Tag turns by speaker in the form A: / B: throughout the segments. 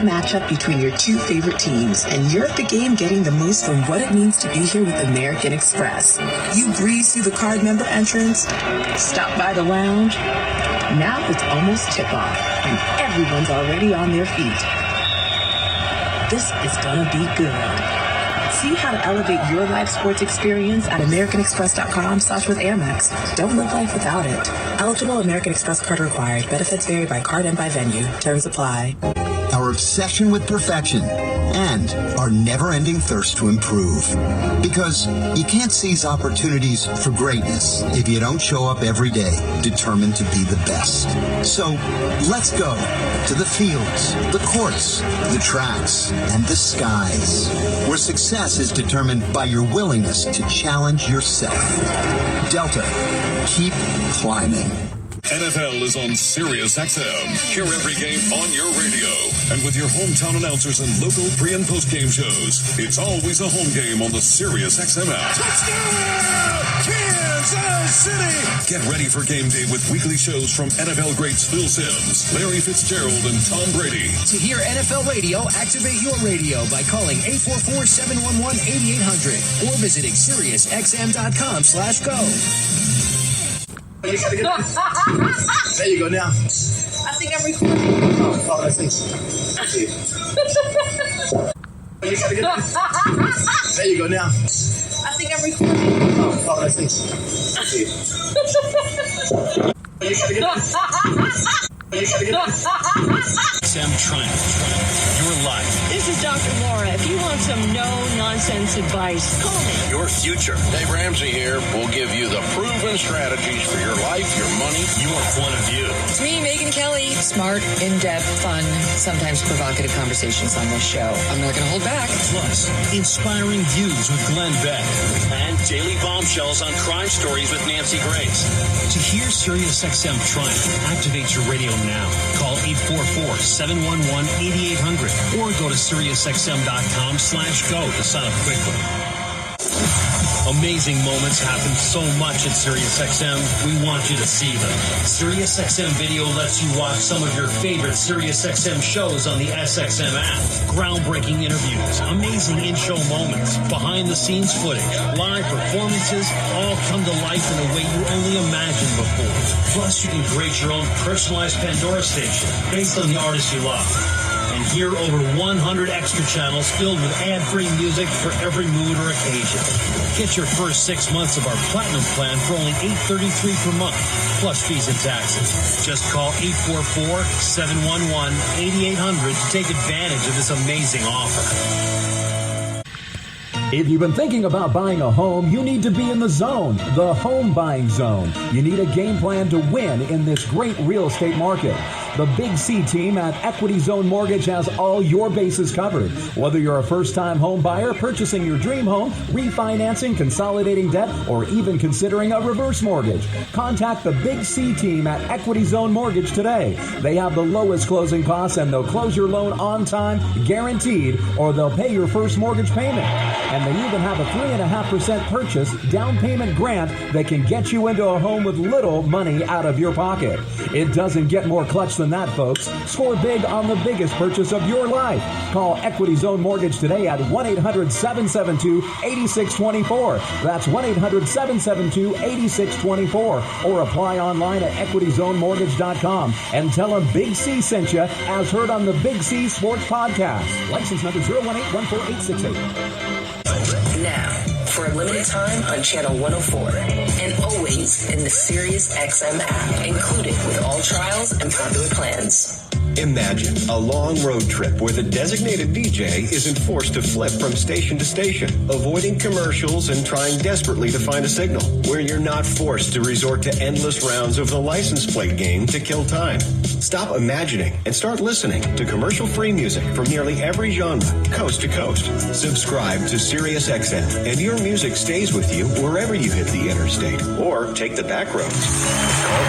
A: matchup between your two favorite teams, and you're at the game getting the most from what it means to be here with American Express. You breeze through the card member entrance, stop by the lounge. Now it's almost tip-off, and everyone's already on their feet. This is gonna be good. See how to elevate your live sports experience at americanexpress.com/with-Amex. Don't live life without it. Eligible American Express card required. Benefits vary by card and by venue. Terms apply.
B: Our obsession with perfection and our never-ending thirst to improve. Because you can't seize opportunities for greatness if you don't show up every day determined to be the best. So let's go to the fields, the courts, the tracks, and the skies, where success is determined by your willingness to challenge yourself. Delta, keep climbing.
C: NFL is on Sirius XM. Hear every game on your radio. And with your hometown announcers and local pre- and post-game shows, it's always a home game on the Sirius XM app. Touchdown! Kansas City! Get ready for game day with weekly shows from NFL greats Phil Simms, Larry Fitzgerald, and Tom Brady.
D: To hear NFL radio, activate your radio by calling 844-711-8800 or visiting SiriusXM.com/go.
E: There you go now.
F: I think I'm recording.
E: Oh, I think so. There you go now.
F: I think I'm recording.
E: Oh, I think so.
G: Sam Triumph, your life.
H: This is Dr. Laura. If you want some no-nonsense advice, call me.
G: Your future.
I: Dave Ramsey here will give you the proven strategies for your life, your money,
G: your point of view.
J: It's me, Megan Kelly. Smart, in-depth, fun, sometimes provocative conversations on this show. I'm not going to hold back.
G: Plus, inspiring views with Glenn Beck. And daily bombshells on crime stories with Nancy Grace. To hear SiriusXM Triumph, activate your radio now. Call 844-711-8800 or go to SiriusXM.com/go to sign up quickly. Amazing moments happen so much at SiriusXM. We want you to see them. SiriusXM Video lets you watch some of your favorite SiriusXM shows on the SXM app. Groundbreaking interviews, amazing in-show moments, behind-the-scenes footage, live performances, all come to life in a way you only imagined before. Plus, you can create your own personalized Pandora station based on the artists you love. And hear over 100 extra channels filled with ad-free music for every mood or occasion. Get your first 6 months of our Platinum plan for only $8.33 per month, plus fees and taxes. Just call 844-711-8800 to take advantage of this amazing offer.
K: If you've been thinking about buying a home, you need to be in the zone, the home buying zone. You need a game plan to win in this great real estate market. The Big C team at Equity Zone Mortgage has all your bases covered. Whether you're a first-time home buyer, purchasing your dream home, refinancing, consolidating debt, or even considering a reverse mortgage, contact the Big C team at Equity Zone Mortgage today. They have the lowest closing costs, and they'll close your loan on time, guaranteed, or they'll pay your first mortgage payment. And they even have a 3.5% purchase down payment grant that can get you into a home with little money out of your pocket. It doesn't get more clutch than that, folks. Score big on the biggest purchase of your life. Call Equity Zone Mortgage today at 1-800-772-8624. That's 1-800-772-8624. Or apply online at equityzonemortgage.com and tell them Big C sent you, as heard on the Big C Sports Podcast. License number 018-14868.
J: Now, for a limited time on Channel 104, and always in the SiriusXM app, included with all trials and popular plans.
L: Imagine a long road trip where the designated DJ isn't forced to flip from station to station, avoiding commercials and trying desperately to find a signal, where you're not forced to resort to endless rounds of the license plate game to kill time. Stop imagining and start listening to commercial-free music from nearly every genre, coast to coast. Subscribe to SiriusXM, and your music stays with you wherever you hit the interstate or take the back roads. Call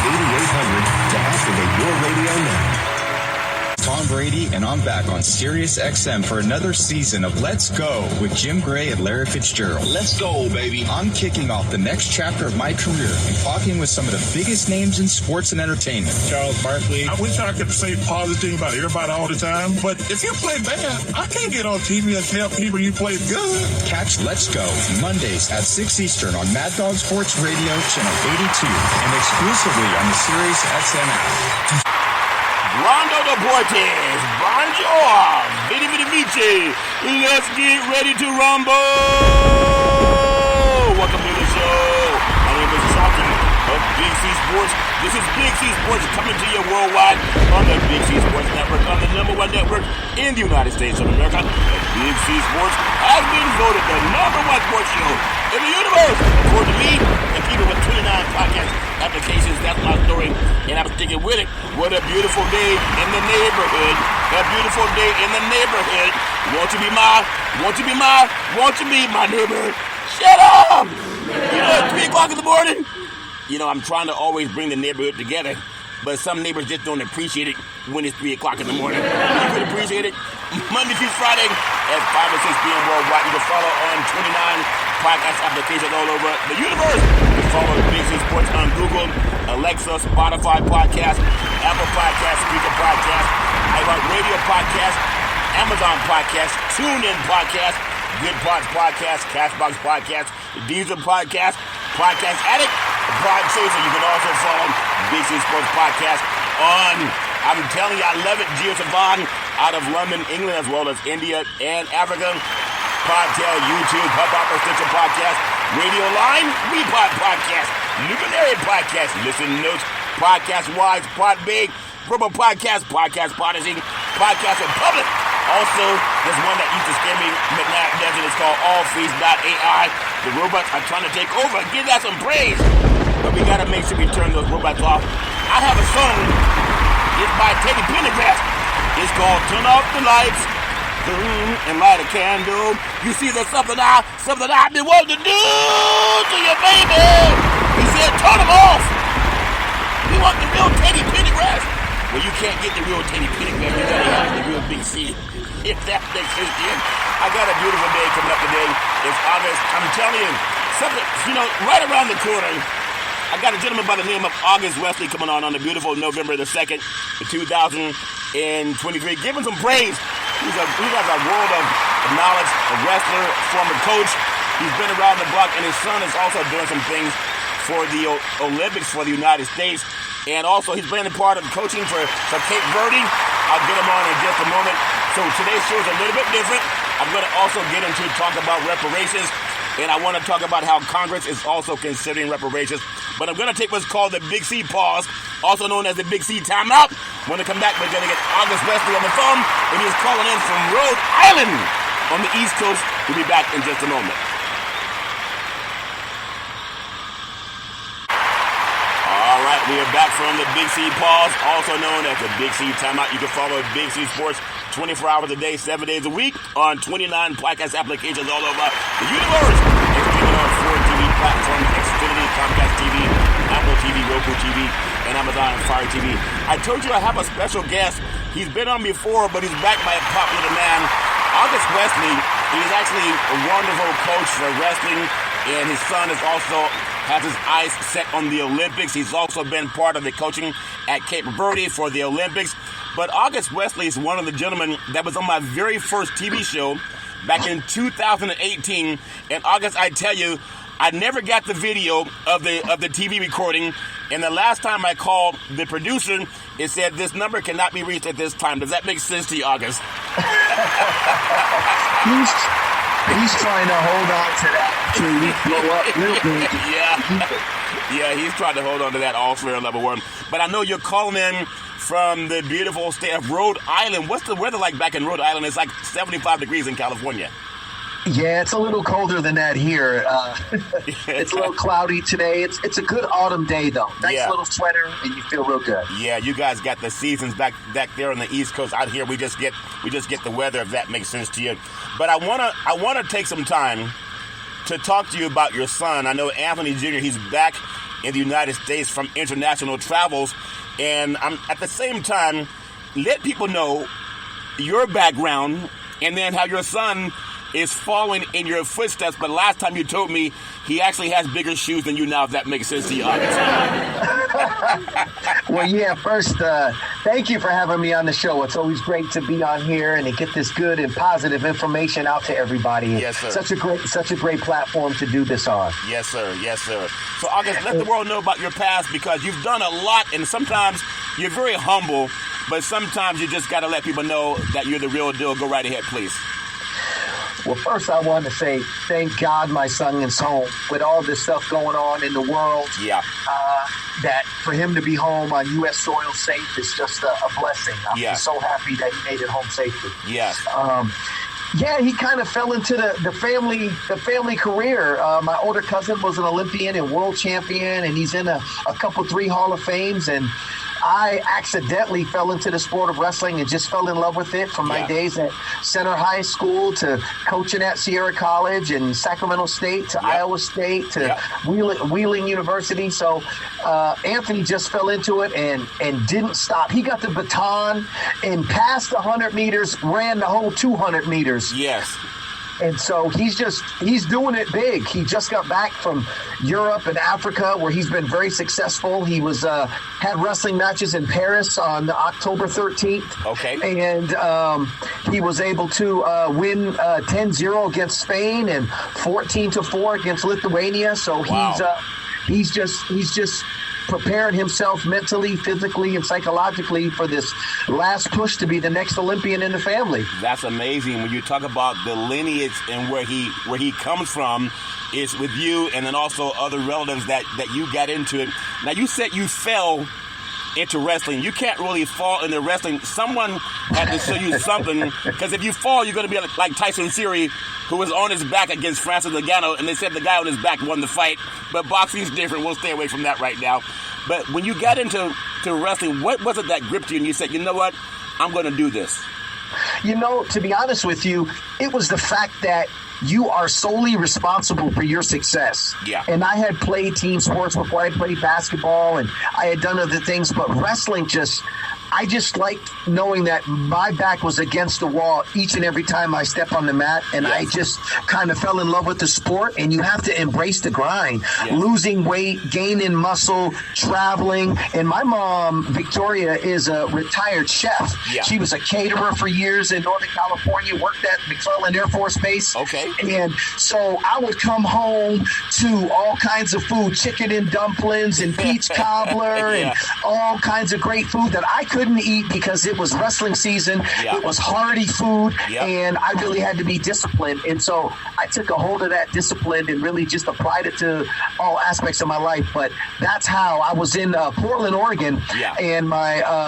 L: 844-711-8800 to activate your radio now.
C: Tom
M: Brady, and I'm back on Sirius XM for another season of Let's Go with Jim Gray and Larry Fitzgerald.
I: Let's go, baby.
M: I'm kicking off the next chapter of my career and talking with some of the biggest names in sports and entertainment.
N: Charles Barkley. I wish I could say positive things about everybody all the time, but if you play bad, I can't get on TV and tell people you played good.
M: Catch Let's Go Mondays at 6 Eastern on Mad Dog Sports Radio, Channel 82, and exclusively on the Sirius XM app.
O: Rondo Deportes, bonjour, vidi vidi vici, let's get ready to rumble. Welcome to the show. My name is Chalkin of Big C Sports. This is Big C Sports coming to you worldwide on the Big C Sports Network, on the #1 network in the United States of America. And Big C Sports has been voted the #1 sports show in the universe, according to me, and people with 29 podcast applications. That's my story, and I'm sticking with it. What a beautiful day in the neighborhood. A beautiful day in the neighborhood. Won't you be my neighbor? Shut up! You know, at 3 o'clock in the morning, you know, I'm trying to always bring the neighborhood together, but some neighbors just don't appreciate it when it's 3 o'clock in the morning. You can appreciate it Monday through Friday at 5 or 6 p.m. worldwide. You can follow on 29 podcast applications all over the universe. You can follow Big C Sports on Google, Alexa, Spotify podcast, Apple podcast, Spreaker podcast, iHeartRadio podcast, Amazon podcast, TuneIn podcast, Good Pods podcast, Cashbox podcast, Deezer podcast, Podcast Addict, Podchaser. You can also follow Big C Sports podcast on, I'm telling you, I love it, Gio Savon out of London, England, as well as India and Africa. Podtail, YouTube, Hubhopper, Stitcher podcast, Radio Line, WePod podcast, Luminary podcast, Listen Notes, Podcast Wise, Podbig, Verbal Podcast, Podcast Podyssey, Podcast Republic. Also, there's one that used to scare me midnight desert. It's called AllFreeze.ai. The robots are trying to take over. Give that some praise. But we got to make sure we turn those robots off. I have a song. It's by Teddy Pendergrass. It's called Turn Off the Lights and Light a Candle. You see, there's something I've been wanting to do to your baby. He said, turn them off. We want the real Teddy Pendergrass. Well, you can't get the real Teddy Pendergrass. You gotta have the real Big C. If that makes sense to you. I got a beautiful day coming up today. It's August. I'm telling you, something, you know, right around the corner. I got a gentleman by the name of August Wesley coming on the beautiful November the 2nd, 2023. Give him some praise. He has a world of knowledge, a wrestler, former coach. He's been around the block, and his son is also doing some things for the Olympics for the United States. And also, he's been a part of coaching for Cape Verde. I'll get him on in just a moment. So today's show is a little bit different. I'm going to also get into talk about reparations. And I want to talk about how Congress is also considering reparations. But I'm going to take what's called the Big C pause, also known as the Big C timeout. When we come back, we're going to get August Wesley on the phone, and he's calling in from Rhode Island on the East Coast. We'll be back in just a moment. All right, we are back from the Big C pause, also known as the Big C timeout. You can follow Big C Sports 24 hours a day, 7 days a week on 29 podcast applications all over the universe. And streaming on 4 TV platforms, Xfinity, Comcast TV, Apple TV, Roku TV, and Amazon Fire TV. I told you I have a special guest. He's been on before, but he's backed by a popular man. August Wesley, he's actually a wonderful coach for wrestling, and his son is also has his eyes set on the Olympics. He's also been part of the coaching at Cape Verde for the Olympics. But August Wesley is one of the gentlemen that was on my very first TV show back in 2018. And August, I tell you, I never got the video of the TV recording. And the last time I called the producer, it said this number cannot be reached at this time. Does that make sense to you, August?
E: He's trying to hold on to that.
O: Yeah, he's trying to hold on to that all-fair level one. But I know you're calling in from the beautiful state of Rhode Island. What's the weather like back in Rhode Island? It's like 75 degrees in California.
E: Yeah, it's a little colder than that here. It's a little cloudy today. It's a good autumn day, though. Nice little sweater, and you feel real good.
O: Yeah, you guys got the seasons back there on the East Coast. Out here, we just get the weather, if that makes sense to you. But I wanna take some time to talk to you about your son. I know Anthony Jr. He's back in the United States from international travels, and I'm at the same time let people know your background and then how your son is following in your footsteps. But last time you told me he actually has bigger shoes than you now, if that makes sense to you,
E: Well, yeah, first, thank you for having me on the show. It's always great to be on here and to get this good and positive information out to everybody.
O: Yes, sir.
E: Such a great platform to do this on.
O: Yes, sir. Yes, sir. So, August, let the world know about your past, because you've done a lot, and sometimes you're very humble, but sometimes you just got to let people know that you're the real deal. Go right ahead, please.
E: Well, first I want to say thank God my son is home. With all this stuff going on in the world, that for him to be home on U.S. soil safe is just a blessing. I'm just so happy that he made it home safely.
O: Yes.
E: Yeah, he kind of fell into the family career. My older cousin was an Olympian and world champion, and he's in a couple 3 Hall of Fames, and I accidentally fell into the sport of wrestling and just fell in love with it from my days at Center High School to coaching at Sierra College and Sacramento State to Iowa State to Wheeling University. So Anthony just fell into it and didn't stop. He got the baton and passed the 100 meters, ran the whole 200 meters.
O: Yes.
E: And so he's doing it big. He just got back from Europe and Africa, where he's been very successful. He was had wrestling matches in Paris on October 13th.
O: Okay.
E: And he was able to win 10-0 against Spain and 14-4 against Lithuania. So he's just preparing himself mentally, physically, and psychologically for this last push to be the next Olympian in the family.
O: That's amazing. When you talk about the lineage and where he comes from, is with you and then also other relatives that you got into it. Now, you said you fell into wrestling. You can't really fall into wrestling. Someone had to show you something, because if you fall, you're going to be like Tyson Fury, who was on his back against Francis Ngannou, and they said the guy on his back won the fight. But boxing's different. We'll stay away from that right now. But when you got into wrestling, what was it that gripped you and you said, you know what, I'm going to do this?
E: You know, to be honest with you, it was the fact that you are solely responsible for your success.
O: Yeah.
E: And I had played team sports before. I played basketball and I had done other things, but wrestling I just liked knowing that my back was against the wall each and every time I step on the mat, and I just kind of fell in love with the sport. And you have to embrace the grind, losing weight, gaining muscle, traveling. And my mom, Victoria, is a retired chef.
O: Yeah.
E: She was a caterer for years in Northern California, worked at McClellan Air Force Base.
O: Okay.
E: And so I would come home to all kinds of food, chicken and dumplings and peach cobbler and all kinds of great food that I couldn't eat because it was wrestling season. It was hearty food, and I really had to be disciplined. And so I took a hold of that discipline and really just applied it to all aspects of my life. But that's how I was in Portland, Oregon, and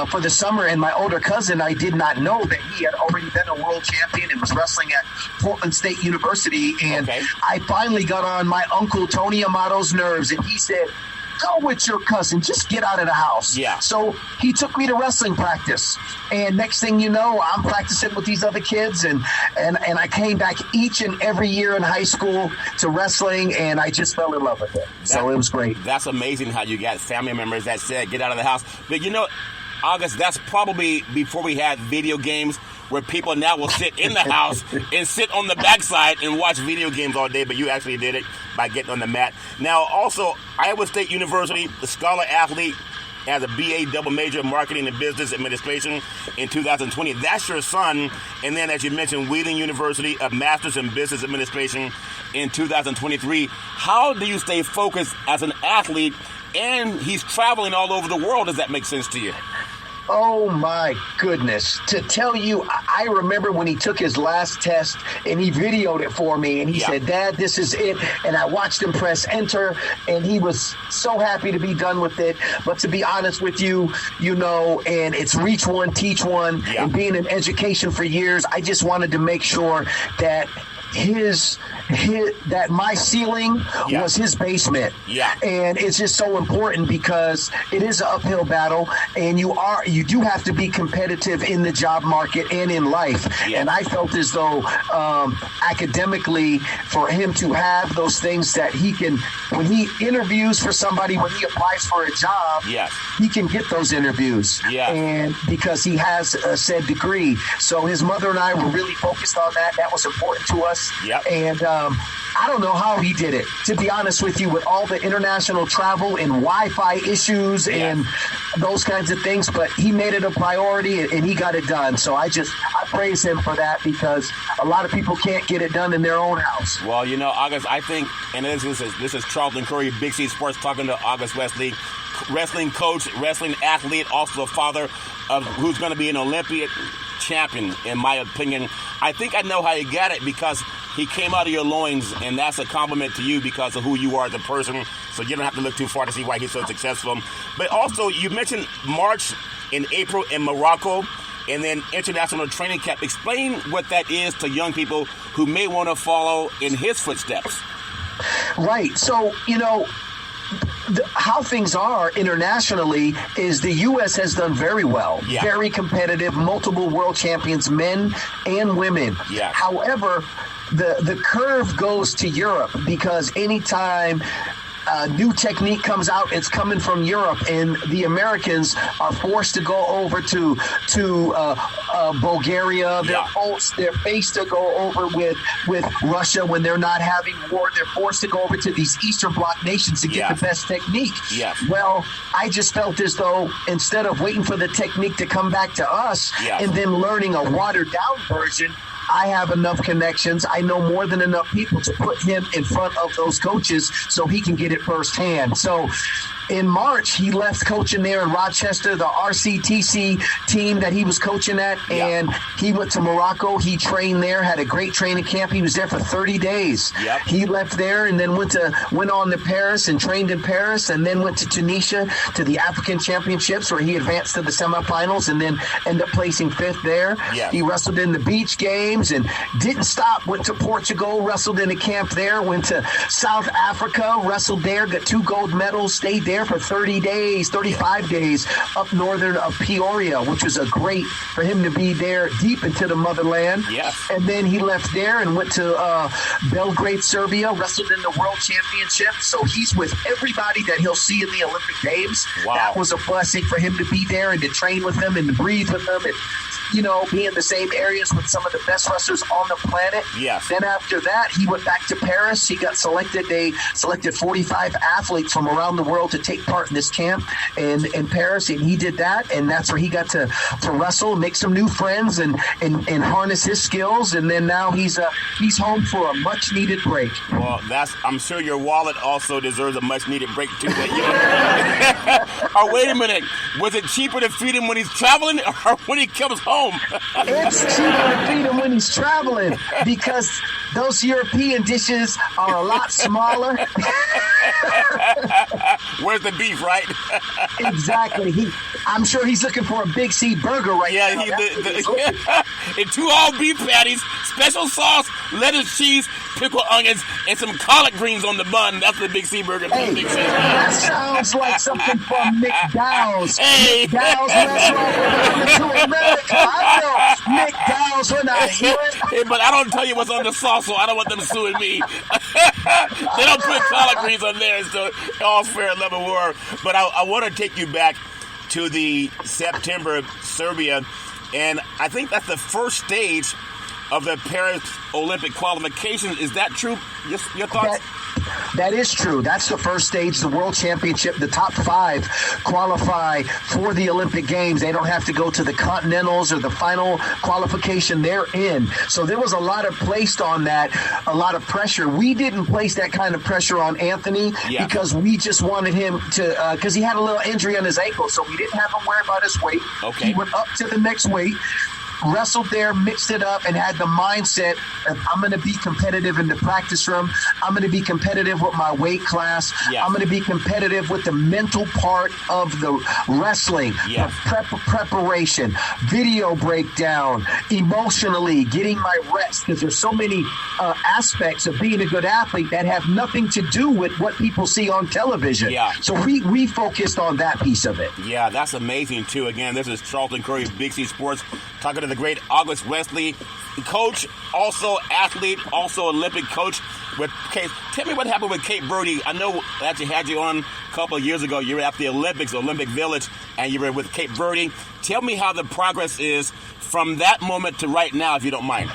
E: for the summer. And my older cousin, I did not know that he had already been a world champion and was wrestling at Portland State University. And I finally got on my uncle Tony Amato's nerves, and he said, go with your cousin. Just get out of the house.
O: Yeah.
E: So he took me to wrestling practice. And next thing you know, I'm practicing with these other kids. And I came back each and every year in high school to wrestling, and I just fell in love with it. So it was great.
O: That's amazing how you got family members that said, get out of the house. But you know, August, that's probably before we had video games, where people now will sit in the house and sit on the backside and watch video games all day, but you actually did it by getting on the mat. Now, also, Iowa State University, the scholar athlete, has a BA double major in marketing and business administration in 2020. That's your son. And then, as you mentioned, Wheeling University, a master's in business administration in 2023. How do you stay focused as an athlete? And he's traveling all over the world. Does that make sense to you?
E: Oh, my goodness. To tell you, I remember when he took his last test and he videoed it for me and he said, Dad, this is it. And I watched him press enter and he was so happy to be done with it. But to be honest with you, you know, and it's reach one, teach one, and being in education for years, I just wanted to make sure that that my ceiling was his basement.
O: Yeah.
E: And it's just so important because it is an uphill battle, and you do have to be competitive in the job market and in life.
O: Yeah.
E: And I felt as though academically, for him to have those things that he can, when he interviews for somebody, when he applies for a job, he can get those interviews.
O: Yeah.
E: And because he has a said degree. So his mother and I were really focused on that. That was important to us.
O: Yep.
E: And I don't know how he did it, to be honest with you, with all the international travel and Wi-Fi issues and those kinds of things. But he made it a priority, and he got it done. So I praise him for that, because a lot of people can't get it done in their own house.
O: Well, August, I think, and this is Charlton Curry, Big C Sports, talking to August Wesley, wrestling coach, wrestling athlete, also a father of who's going to be an Olympic champion, in my opinion. I think I know how you got it, because he came out of your loins, and that's a compliment to you because of who you are as a person. So you don't have to look too far to see why he's so successful. But also, you mentioned March and April in Morocco, and then international training camp. Explain what that is to young people who may want to follow in his footsteps.
E: Right. So, how things are internationally is the U.S. has done very well, very competitive, multiple world champions, men and women.
O: Yeah.
E: However, the curve goes to Europe, because anytime new technique comes out, it's coming from Europe, and the Americans are forced to go over to Bulgaria. They're faced to go over with Russia when they're not having war. They're forced to go over to these Eastern Bloc nations to get the best technique.
O: Yes.
E: Well, I just felt as though instead of waiting for the technique to come back to us and then learning a watered-down version, I have enough connections. I know more than enough people to put him in front of those coaches so he can get it firsthand. So in March, he left coaching there in Rochester, the RCTC team that he was coaching at, and he went to Morocco. He trained there, had a great training camp. He was there for 30 days.
O: Yep.
E: He left there and then went on to Paris and trained in Paris, and then went to Tunisia to the African Championships, where he advanced to the semifinals and then ended up placing 5th there.
O: Yeah.
E: He wrestled in the beach games and didn't stop. Went to Portugal, wrestled in a camp there, went to South Africa, wrestled there, got 2 gold medals, stayed there for 35 days up northern of Peoria, which was a great for him to be there deep into the motherland.
O: Yes.
E: And then he left there and went to Belgrade, Serbia, wrestled in the World Championship. So he's with everybody that he'll see in the Olympic Games.
O: Wow.
E: That was a blessing for him to be there and to train with them and to breathe with them and, be in the same areas with some of the best wrestlers on the planet.
O: Yes.
E: Then after that, he went back to Paris. He got selected. They selected 45 athletes from around the world to take part in this camp in Paris, and he did that, and that's where he got to wrestle, make some new friends, and harness his skills. And then now he's home for a much needed break.
O: Well, I'm sure your wallet also deserves a much needed break too. But oh, wait a minute, was it cheaper to feed him when he's traveling or when he comes home?
E: It's cheaper to feed him when he's traveling, because those European dishes are a lot smaller.
O: Where's the beef, right?
E: Exactly. I'm sure he's looking for a Big C burger now.
O: And 2 all-beef patties, special sauce, lettuce, cheese, pickled onions, and some collard greens on the bun. That's the Big C burger.
E: Hey,
O: Big C.
E: that sounds like something from McDowell's.
O: Hey.
E: McDowell's restaurant to America. I know McDowell's when I hear it.
O: Hey, but I don't tell you what's on the sauce, so I don't want them suing me. They don't put collard greens on there, so all fair and level war. But I want to take you back to the September Serbia, and I think that's the first stage of the Paris Olympic qualifications. Is that true? Your thoughts?
E: That is true. That's the first stage, the World Championship. The top 5 qualify for the Olympic Games. They don't have to go to the Continentals or the final qualification. They're in. So there was a lot of placed on that, a lot of pressure. We didn't place that kind of pressure on Anthony because we just wanted him to, because he had a little injury on his ankle, so we didn't have him worry about his weight.
O: Okay.
E: He went up to the next weight. wrestled there, mixed it up, and had the mindset of I'm going to be competitive in the practice room. I'm going to be competitive with my weight class.
O: Yes.
E: I'm going to be competitive with the mental part of the wrestling,
O: Yes.
E: the preparation, video breakdown, emotionally getting my rest, because there's so many aspects of being a good athlete that have nothing to do with what people see on television.
O: Yeah.
E: So we focused on that piece of it.
O: Yeah, that's amazing, too. Again, this is Charlton Curry, Big C Sports, talking to the great August Wesley, coach, also athlete, also Olympic coach. With Kate. Tell me what happened with Cape Verde. I know I actually had you on a couple of years ago. You were at the Olympics, Olympic Village, and you were with Cape Verde. Tell me how the progress is from that moment to right now, if you don't mind.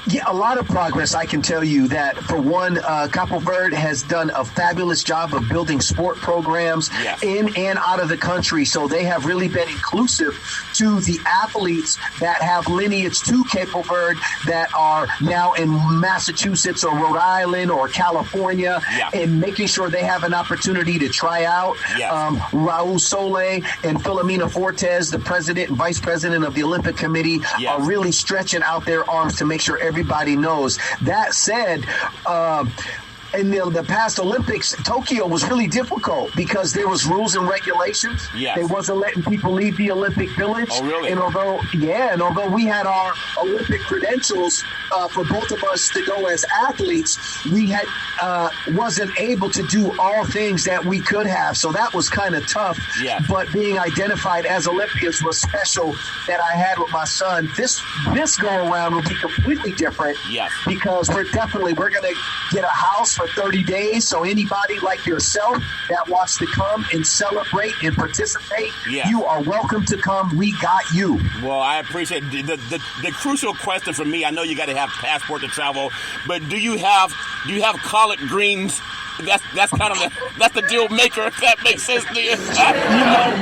E: Yeah, a lot of progress. I can tell you that, for one, Cape Verde has done a fabulous job of building sport programs in and out of the country. So they have really been inclusive to the athletes that have lineage to Cape Verde that are now in Massachusetts or Rhode Island or California, and making sure they have an opportunity to try out. Raul Sole and Filomena Fortes, the president and vice president of the Olympic Committee, are really stretching out their arms to make sure everybody knows. That said, in the past Olympics, Tokyo was really difficult because there was rules and regulations.
O: Yes.
E: They wasn't letting people leave the Olympic Village.
O: Oh, really?
E: And although we had our Olympic credentials for both of us to go as athletes, we had wasn't able to do all things that we could have. So that was kind of tough.
O: Yeah.
E: But being identified as Olympians was special that I had with my son. This go around will be completely different.
O: Yes.
E: Because we're going to get a house for 30 days. So anybody like yourself that wants to come and celebrate and participate, you are welcome to come. We got you.
O: Well, I appreciate the crucial question for me. I know you got to have passport to travel, but do you have collard greens? That's kind of that's the deal maker, if that makes sense to you.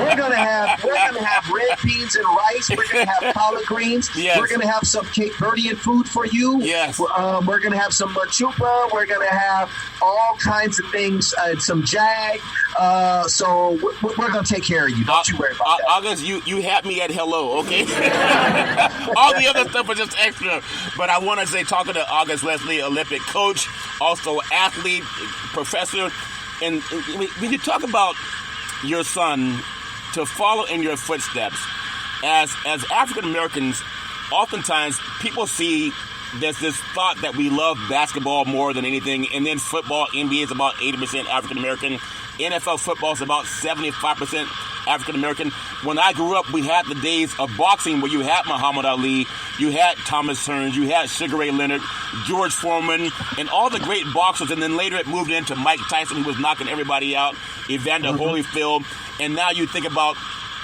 E: We're gonna have red beans and rice. We're gonna have collard greens.
O: Yes.
E: We're gonna have some Cape Verdean food for you.
O: Yes.
E: We're gonna have some machupa. We're gonna have all kinds of things. Some jag. So we're gonna take care of you. Don't you worry about that.
O: August, you had me at hello, okay? All the other stuff is just extra. But I want to say, talking to August Wesley, Olympic coach, also athlete, professor, and when you talk about your son to follow in your footsteps, as African Americans, oftentimes people see there's this thought that we love basketball more than anything, and then football, NBA is about 80% African American, NFL football is about 75% African American. When I grew up, we had the days of boxing where you had Muhammad Ali, you had Thomas Hearns, you had Sugar Ray Leonard, George Foreman, and all the great boxers. And then later it moved into Mike Tyson, who was knocking everybody out, Evander Holyfield. And now you think about,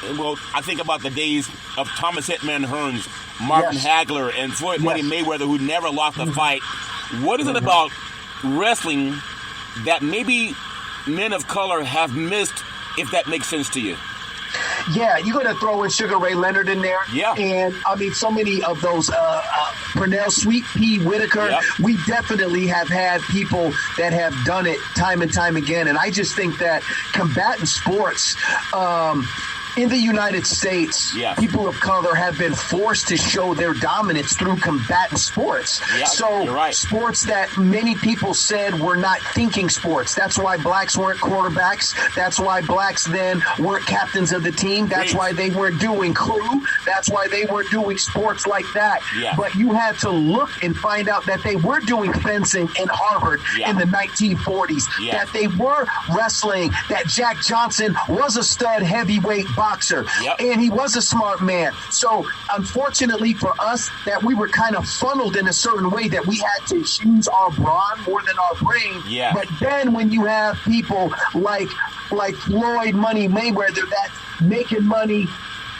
O: I think about the days of Thomas Hitman Hearns, Marvin Hagler, and Floyd Money Mayweather, who never lost a fight. What is it about wrestling that maybe men of color have missed, if that makes sense to you?
E: Yeah, you're going to throw in Sugar Ray Leonard in there.
O: Yeah.
E: And, I mean, so many of those, Pernell Sweet Pea Whitaker, we definitely have had people that have done it time and time again. And I just think that combatant sports, in the United States, people of color have been forced to show their dominance through combatant sports. So sports that many people said were not thinking sports. That's why blacks weren't quarterbacks. That's why blacks then weren't captains of the team. That's why they weren't doing crew. That's why they weren't doing sports like that. But you had to look and find out that they were doing fencing in Harvard in the 1940s, that they were wrestling, that Jack Johnson was a stud heavyweight boxer, and he was a smart man. So unfortunately for us, that we were kind of funneled in a certain way that we had to use our brawn more than our brain. But then when you have people like Floyd Money Mayweather that's making money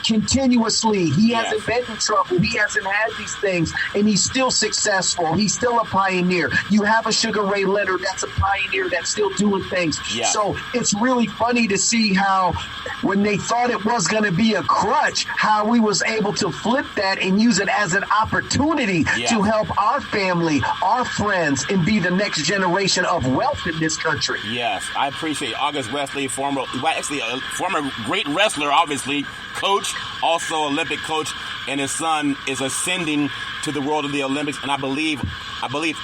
E: continuously, he hasn't been in trouble, he hasn't had these things, and he's still successful, he's still a pioneer. You have a Sugar Ray Leonard that's a pioneer that's still doing things. So it's really funny to see how when they thought it was going to be a crutch, how we was able to flip that and use it as an opportunity to help our family, our friends, and be the next generation of wealth in this country.
O: Yes, I appreciate August Wesley, former great wrestler, obviously, coach, also Olympic coach, and his son is ascending to the world of the Olympics, and I believe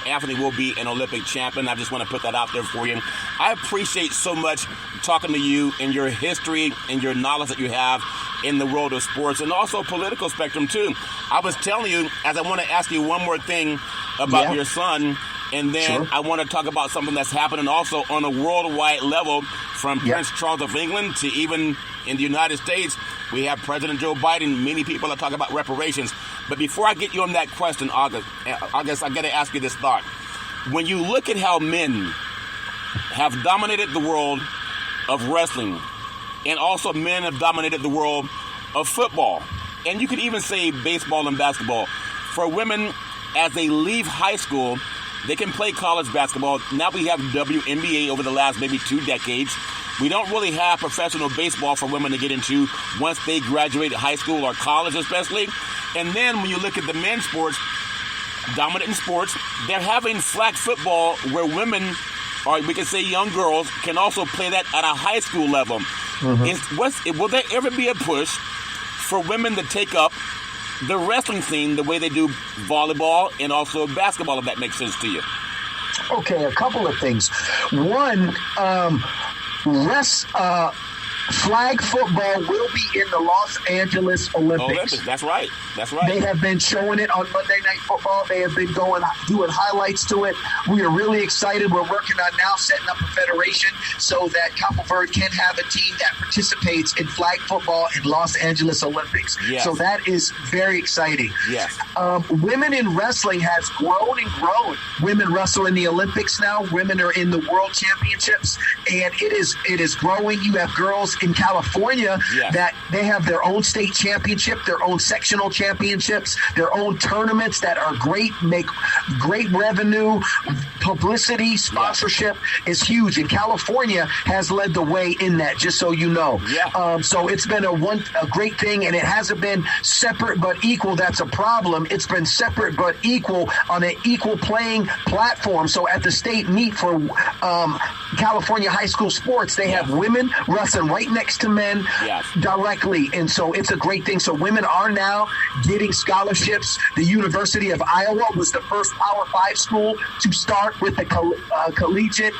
O: Anthony will be an Olympic champion. I just want to put that out there for you. I appreciate so much talking to you and your history and your knowledge that you have in the world of sports and also political spectrum too. I was telling you, as I want to ask you one more thing about your son, and then I want to talk about something that's happening also on a worldwide level, from Prince Charles of England to even in the United States. We have President Joe Biden. Many people are talking about reparations. But before I get you on that question, August, I got to ask you this thought. When you look at how men have dominated the world of wrestling, and also men have dominated the world of football, and you could even say baseball and basketball, for women, as they leave high school, they can play college basketball. Now we have WNBA over the last maybe 2 decades. We don't really have professional baseball for women to get into once they graduate high school or college especially. And then when you look at the men's sports, dominant in sports, they're having flag football where women, or we can say young girls, can also play that at a high school level. Will there ever be a push for women to take up the wrestling scene the way they do volleyball and also basketball, if that makes sense to you?
E: Okay, a couple of things. One, flag football will be in the Los Angeles Olympics.
O: That's right.
E: They have been showing it on Monday Night Football. They have been doing highlights to it. We are really excited. We're working on now setting up a federation so that Capo Verde can have a team that participates in flag football in Los Angeles Olympics.
O: Yes.
E: So that is very exciting.
O: Yes.
E: Women in wrestling has grown and grown. Women wrestle in the Olympics now. Women are in the World Championships, and it is growing. You have girls in California that they have their own state championship, their own sectional championships, their own tournaments that are great, make great revenue, publicity, sponsorship is huge. And California has led the way in that, just so you know. So it's been a great thing, and it hasn't been separate but equal. That's a problem. It's been separate but equal on an equal playing platform. So at the state meet for California high school sports, they have women wrestling right next to men directly. And so it's a great thing. So women are now getting scholarships. The University of Iowa was the first Power 5 school to start with the collegiate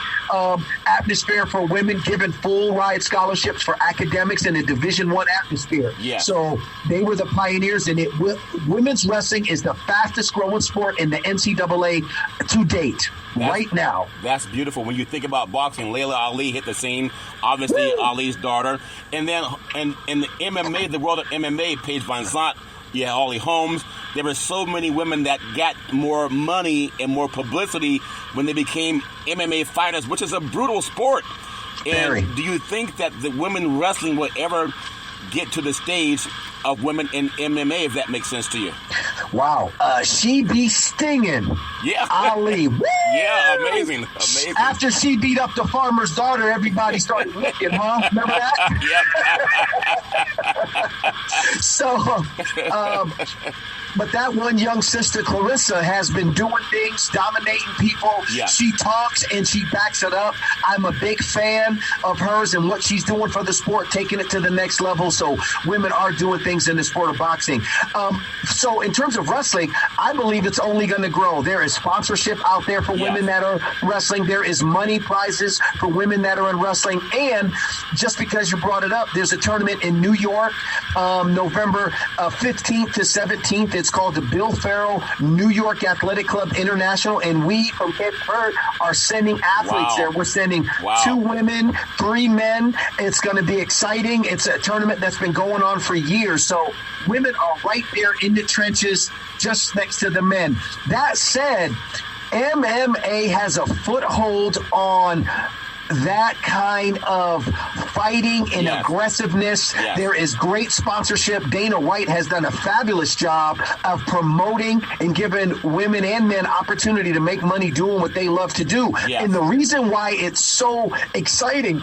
E: atmosphere for women, giving full ride scholarships for academics in a Division I atmosphere. So they were the pioneers, and women's wrestling is the fastest growing sport in the NCAA to date. Right now.
O: That's beautiful. When you think about boxing, Layla Ali hit the scene, obviously Ali's daughter. And then in the MMA, the world of MMA, Paige Van Zandt, Holly Holmes. There were so many women that got more money and more publicity when they became MMA fighters, which is a brutal sport. And do you think that the women wrestling will ever get to the stage of women in MMA, if that makes sense to you?
E: Wow. She be stinging. Ali. Woo!
O: Yeah, amazing.
E: After she beat up the farmer's daughter, everybody started licking, huh? Remember that? So, but that one young sister, Clarissa, has been doing things, dominating people. She talks and she backs it up. I'm a big fan of hers and what she's doing for the sport, taking it to the next level. So women are doing things in the sport of boxing. So in terms of wrestling, I believe it's only going to grow. There is sponsorship out there for women that are wrestling. There is money prizes for women that are in wrestling. And just because you brought it up, there's a tournament in New York, November 15th to 17th. It's called the Bill Farrell New York Athletic Club International, and we from Pittsburgh are sending athletes there. We're sending 2 women, 3 men. It's going to be exciting. It's a tournament that's been going on for years. So women are right there in the trenches, just next to the men. That said, MMA has a foothold on that kind of fighting and aggressiveness. There is great sponsorship. Dana White has done a fabulous job of promoting and giving women and men opportunity to make money doing what they love to do. And the reason why it's so exciting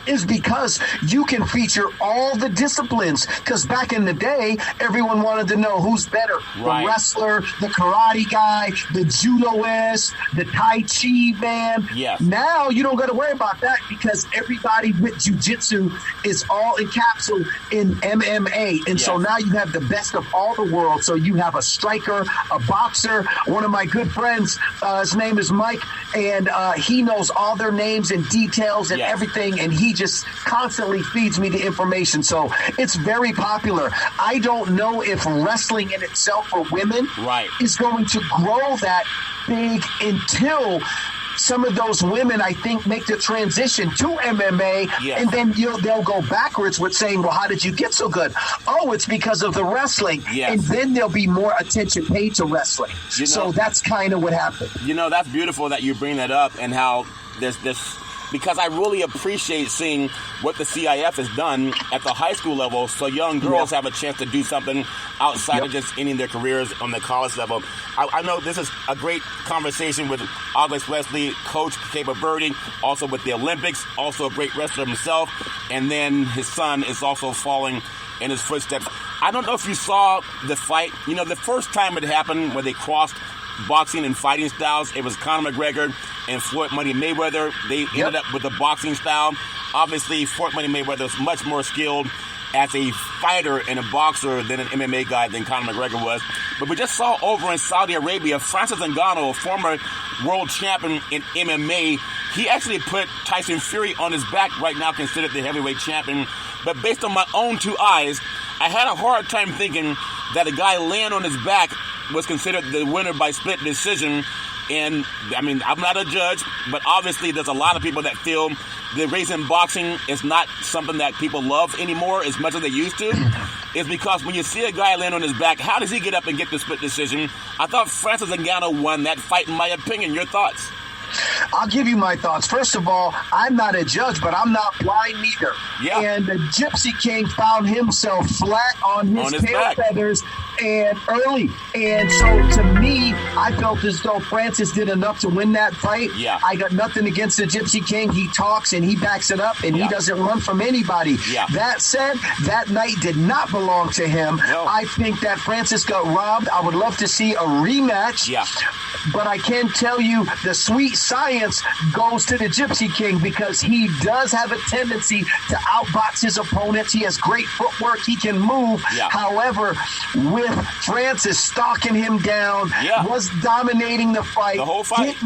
E: is because you can feature all the disciplines. Because back in the day, everyone wanted to know who's better.
O: Right.
E: The wrestler, the karate guy, the judoist, the Tai Chi man.
O: Yes.
E: Now you don't got to worry about that because everybody with jiu-jitsu is all encapsulated in MMA. And so now you have the best of all the world. So you have a striker, a boxer. One of my good friends, his name is Mike, and he knows all their names and details and everything, and he just constantly feeds me the information. So it's very popular. I don't know if wrestling in itself for women is going to grow that big until some of those women, I think, make the transition to MMA, and then they'll go backwards with saying, well, how did you get so good? Oh, it's because of the wrestling. And then there'll be more attention paid to wrestling. So that's kind of what happened.
O: You know, that's beautiful that you bring that up and how there's this, because I really appreciate seeing what the CIF has done at the high school level so young girls have a chance to do something outside of just ending their careers on the college level. I know this is a great conversation with August Wesley, Coach Verde, also with the Olympics, also a great wrestler himself, and then his son is also following in his footsteps. I don't know if you saw the fight. You know, the first time it happened where they crossed boxing and fighting styles, it was Conor McGregor and Floyd Money Mayweather. They ended up with the boxing style. Obviously, Floyd Money Mayweather is much more skilled as a fighter and a boxer than an MMA guy than Conor McGregor was. But we just saw over in Saudi Arabia, Francis Ngannou, a former world champion in MMA, he actually put Tyson Fury on his back, right now considered the heavyweight champion. But based on my own two eyes, I had a hard time thinking that a guy laying on his back was considered the winner by split decision. And, I mean, I'm not a judge, but obviously there's a lot of people that feel the reason boxing is not something that people love anymore as much as they used to is because when you see a guy laying on his back, how does he get up and get the split decision? I thought Francis Ngannou won that fight, in my opinion. Your thoughts?
E: I'll give you my thoughts. First of all, I'm not a judge, but I'm not blind either. And the Gypsy King found himself flat on his tail feathers and early. And so to me, I felt as though Francis did enough to win that fight. I got nothing against the Gypsy King. He talks and he backs it up, and he doesn't run from anybody. That said, that night did not belong to him. I think that Francis got robbed. I would love to see a rematch. But I can tell you the sweet science goes to the Gypsy King because he does have a tendency to outbox his opponents. He has great footwork. He can move. However, with Francis stalking him down, was dominating the fight,
O: the whole fight,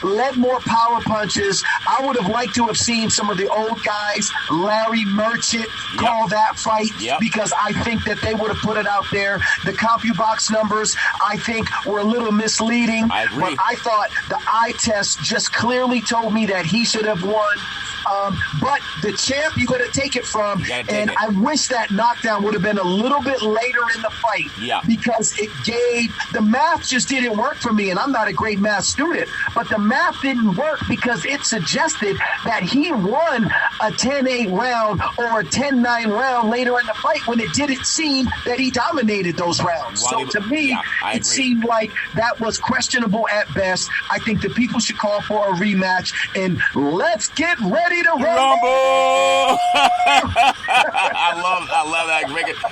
E: led more power punches. I would have liked to have seen some of the old guys, Larry Merchant, call that fight because I think that they would have put it out there. The CompuBox numbers, I think, were a little misleading. But I thought the eye test just clearly told me that he should have won. But the champ, you got to take it from. And I wish that knockdown would have been a little bit later in the fight because it gave the math just didn't work for me. And I'm not a great math student, but the math didn't work because it suggested that he won a 10-8 round or a 10-9 round later in the fight when it didn't seem that he dominated those rounds. So to me, it seemed like that was questionable at best. I think the people should call for a rematch and let's get ready to rumble.
O: I love that.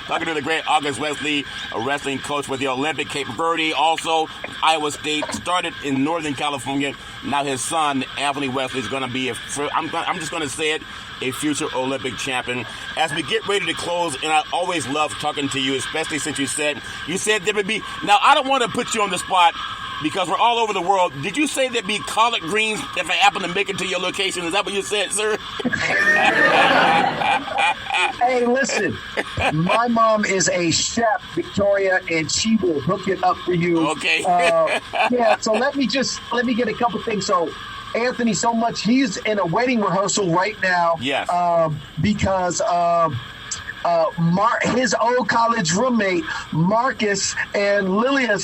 O: Talking to the great August Wesley, a wrestling coach with the Olympic Cape Verde, also Iowa State, started in Northern California. Now his son, Anthony Wesley, is going to be I'm just going to say it, a future Olympic champion. As we get ready to close, and I always love talking to you, especially since you said there would be. Now, I don't want to put you on the spot because we're all over the world. Did you say there'd be collard greens if I happen to make it to your location? Is that what you said, sir?
E: Hey, listen, my mom is a chef, Victoria, and she will hook it up for you.
O: Okay.
E: So let me get a couple things. So Anthony, so much, he's in a wedding rehearsal right now.
O: Yes.
E: Because his old college roommate, Marcus and Lilia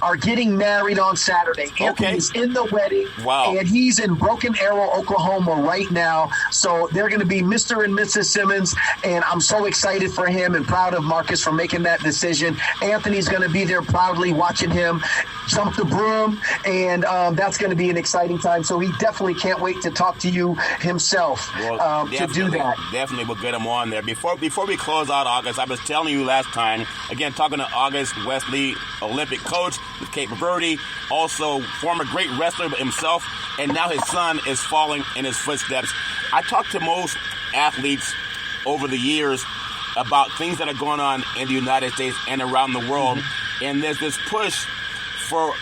E: are getting married on Saturday. Anthony's in the wedding.
O: Wow.
E: And he's in Broken Arrow, Oklahoma right now. So they're going to be Mr. and Mrs. Simmons. And I'm so excited for him and proud of Marcus for making that decision. Anthony's going to be there proudly watching him jump the broom. And that's going to be an exciting time. So he definitely can't wait to talk to you himself to do that.
O: Definitely we'll get him on there. Before we close out August, I was telling you last time, again, talking to August Wesley, Olympic coach with Cape Verde, also former great wrestler himself, and now his son is following in his footsteps. I talked to most athletes over the years about things that are going on in the United States and around the world, and there's this push for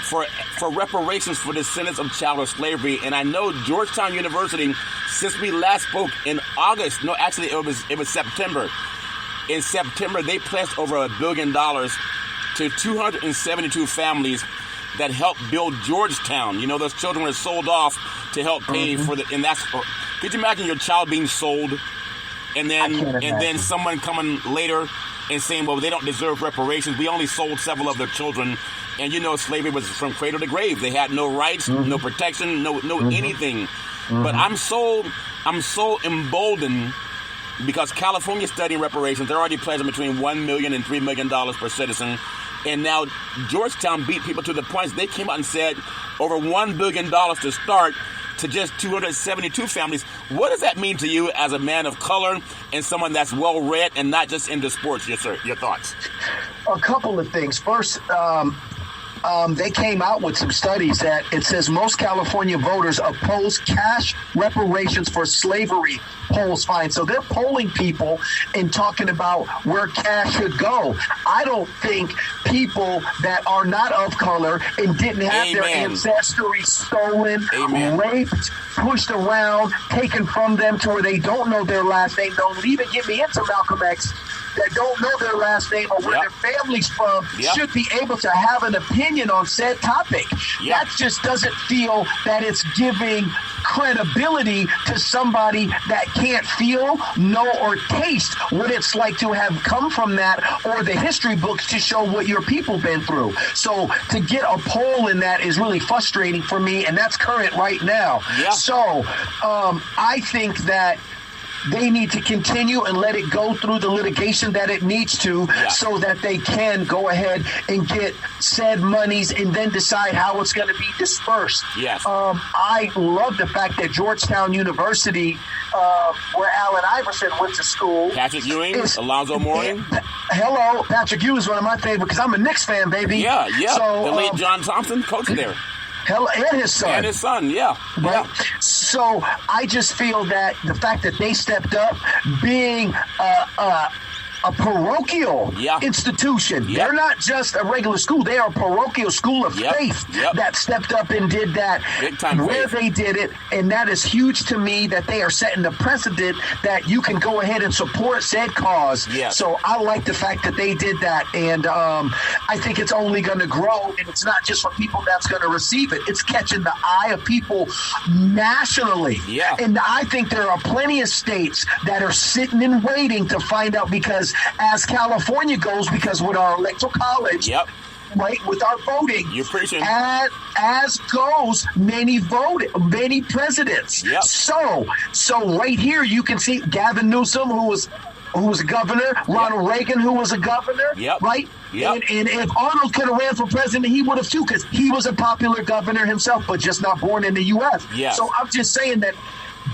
O: reparations for descendants of chattel slavery. And I know Georgetown University, since we last spoke in August, no, actually it was September. In September, they pledged over $1 billion to 272 families that helped build Georgetown. You know, those children were sold off to help pay for the, and that's, could you imagine your child being sold and then someone coming later and saying, well, they don't deserve reparations. We only sold several of their children. And you know, slavery was from cradle to grave. They had no rights, no protection, no anything. But I'm so emboldened because California studying reparations. They're already pledging between $1 million and $3 million per citizen. And now Georgetown beat people to the point they came out and said over $1 billion to start to just 272 families. What does that mean to you as a man of color and someone that's well-read and not just into sports? Yes, sir. Your thoughts?
E: A couple of things. First, they came out with some studies that it says most California voters oppose cash reparations for slavery. Polls find. So they're polling people and talking about where cash should go. I don't think people that are not of color and didn't have their ancestry stolen, raped, pushed around, taken from them to where they don't know their last name. Don't even get me into Malcolm X. That don't know their last name or where their family's from should be able to have an opinion on said topic. That just doesn't feel that it's giving credibility to somebody that can't feel, know, or taste what it's like to have come from that or the history books to show what your people been through. So to get a poll in that is really frustrating for me, and that's current right now. So I think that they need to continue and let it go through the litigation that it needs to so that they can go ahead and get said monies and then decide how it's going to be dispersed. I love the fact that Georgetown University, where Allen Iverson went to school.
O: Patrick Ewing, Alonzo Mourning.
E: Hello, Patrick Ewing is one of my favorites because I'm a Knicks fan, baby. So,
O: the late John Thompson, coach there.
E: And his son.
O: And his son,
E: Right? So I just feel that the fact that they stepped up, being a parochial institution. They're not just a regular school. They are a parochial school of faith that stepped up and did that where they did it. And that is huge to me that they are setting the precedent that you can go ahead and support said cause. So I like the fact that they did that. And I think it's only going to grow. And it's not just for people that's going to receive it. It's catching the eye of people nationally. And I think there are plenty of states that are sitting and waiting to find out because as California goes, because with our electoral college, right, with our voting, as goes many presidents. So right here you can see Gavin Newsom, who was a governor, Ronald Reagan, who was a governor, right? And if Arnold could have ran for president, he would have too, because he was a popular governor himself, but just not born in the U.S. So I'm just saying that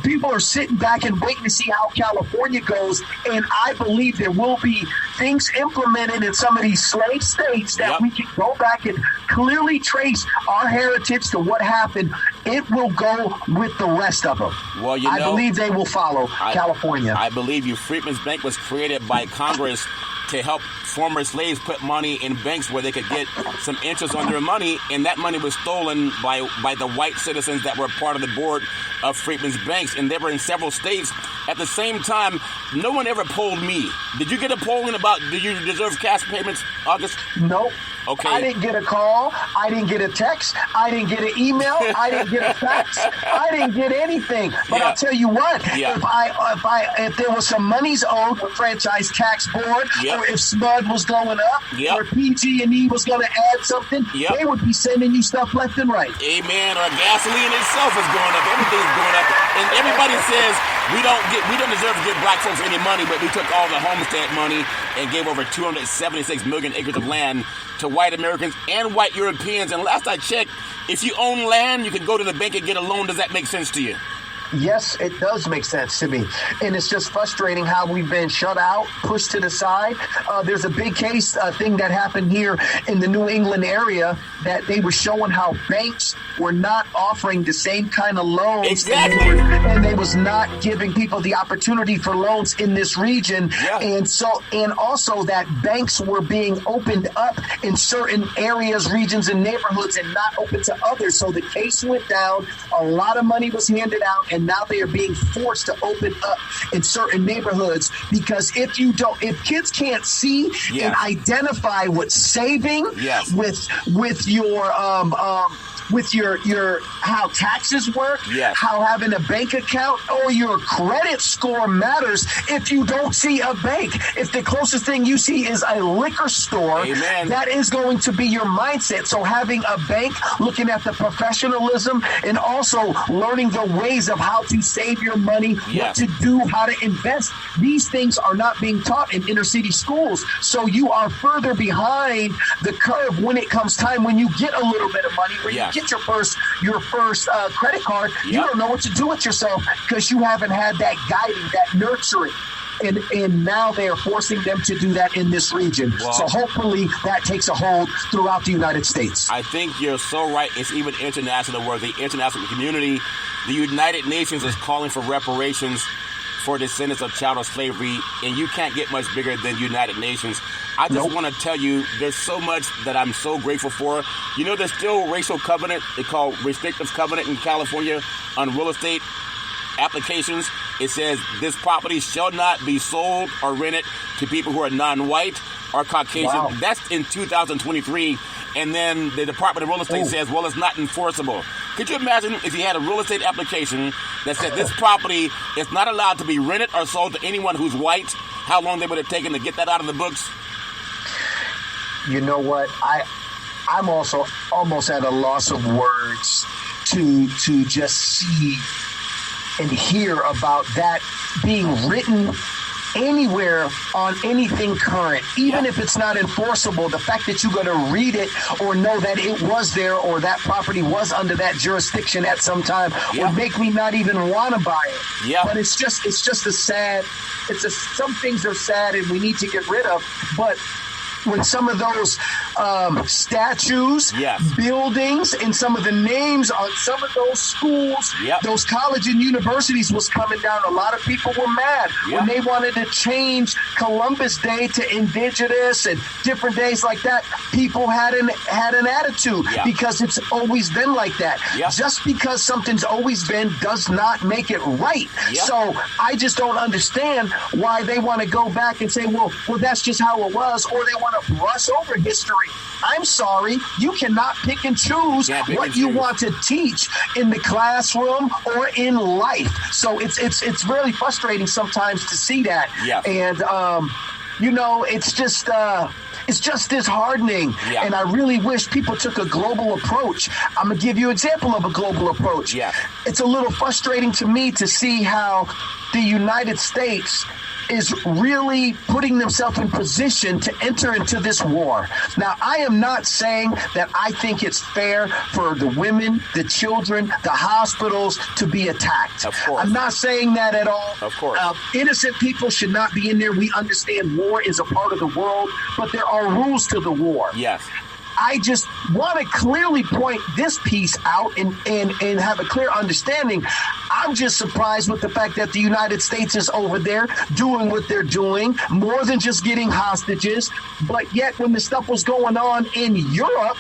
E: people are sitting back and waiting to see how California goes, and I believe there will be things implemented in some of these slave states that we can go back and clearly trace our heritage to what happened. It will go with the rest of them.
O: Well,
E: I believe they will follow California.
O: I believe you. Freedmen's Bank was created by Congress to help former slaves put money in banks where they could get some interest on their money, and that money was stolen by the white citizens that were part of the board of Freedmen's Banks, and they were in several states. At the same time, no one ever polled me. Did you get a polling about do you deserve cash payments, August?
E: No.
O: Okay.
E: I didn't get a call. I didn't get a text. I didn't get an email. I didn't get a fax. I didn't get anything. But I'll tell you what, if there was some monies owed with Franchise Tax Board, or if SMUD was going up, or PG&E was going to add something, they would be sending you stuff left and right.
O: Amen. Or gasoline itself is going up. Everything's going up. And everybody says we don't deserve to give black folks any money, but we took all the homestead money and gave over 276 million acres of land to white Americans and white Europeans. And last I checked, if you own land, you can go to the bank and get a loan. Does that make sense to you?
E: Yes, it does make sense to me. And it's just frustrating how we've been shut out, pushed to the side. There's a big case thing that happened here in the New England area that they were showing how banks were not offering the same kind of loans.
O: Exactly.
E: And they was not giving people the opportunity for loans in this region. And also that banks were being opened up in certain areas, regions, and neighborhoods and not open to others. So the case went down. A lot of money was handed out, and now they are being forced to open up in certain neighborhoods because if kids can't see and identify what's saving with your how taxes work, how having a bank account or your credit score matters if you don't see a bank. If the closest thing you see is a liquor store, that is going to be your mindset. So having a bank, looking at the professionalism and also learning the ways of how to save your money, what to do, how to invest. These things are not being taught in inner city schools. So you are further behind the curve when it comes time when you get a little bit of money, when you get your first credit card, you don't know what to do with yourself because you haven't had that guiding, that nurturing. And now they are forcing them to do that in this region. Well, so hopefully that takes a hold throughout the United States.
O: I think you're so right. It's even international where the international community, the United Nations is calling for reparations for descendants of child slavery, and you can't get much bigger than United Nations. I just want to tell you, there's so much that I'm so grateful for. You know, there's still racial covenant. They call restrictive covenant in California on real estate applications. It says this property shall not be sold or rented to people who are non-white or Caucasian. Wow. That's in 2023. And then the Department of Real Estate says, well, it's not enforceable. Could you imagine if you had a real estate application that said this property is not allowed to be rented or sold to anyone who's white? How long they would have taken to get that out of the books?
E: You know what? I'm also almost at a loss of words to just see and hear about that being written anywhere on anything current, even if it's not enforceable. The fact that you're going to read it or know that it was there or that property was under that jurisdiction at some time would make me not even want to buy it. But it's just a sad. Some things are sad and we need to get rid of, but when some of those statues, buildings, and some of the names on some of those schools, those colleges and universities was coming down, a lot of people were mad when they wanted to change Columbus Day to Indigenous and different days like that. People had an attitude because it's always been like that. Just because something's always been does not make it right. So I just don't understand why they want to go back and say, well, that's just how it was, or they want to brush over history. I'm sorry, you cannot pick and choose what you want to teach in the classroom or in life. So it's really frustrating sometimes to see that. And it's just disheartening. And I really wish people took a global approach. I'm going to give you an example of a global approach. It's a little frustrating to me to see how the United States is really putting themselves in position to enter into this war. Now, I am not saying that I think it's fair for the women, the children, the hospitals to be attacked. Of course. I'm not saying that at all. Of course. Innocent people should not be in there. We understand war is a part of the world, but there are rules to the war. Yes. I just want to clearly point this piece out and have a clear understanding. I'm just surprised with the fact that the United States is over there doing what they're doing, more than just getting hostages. But yet when the stuff was going on in Europe,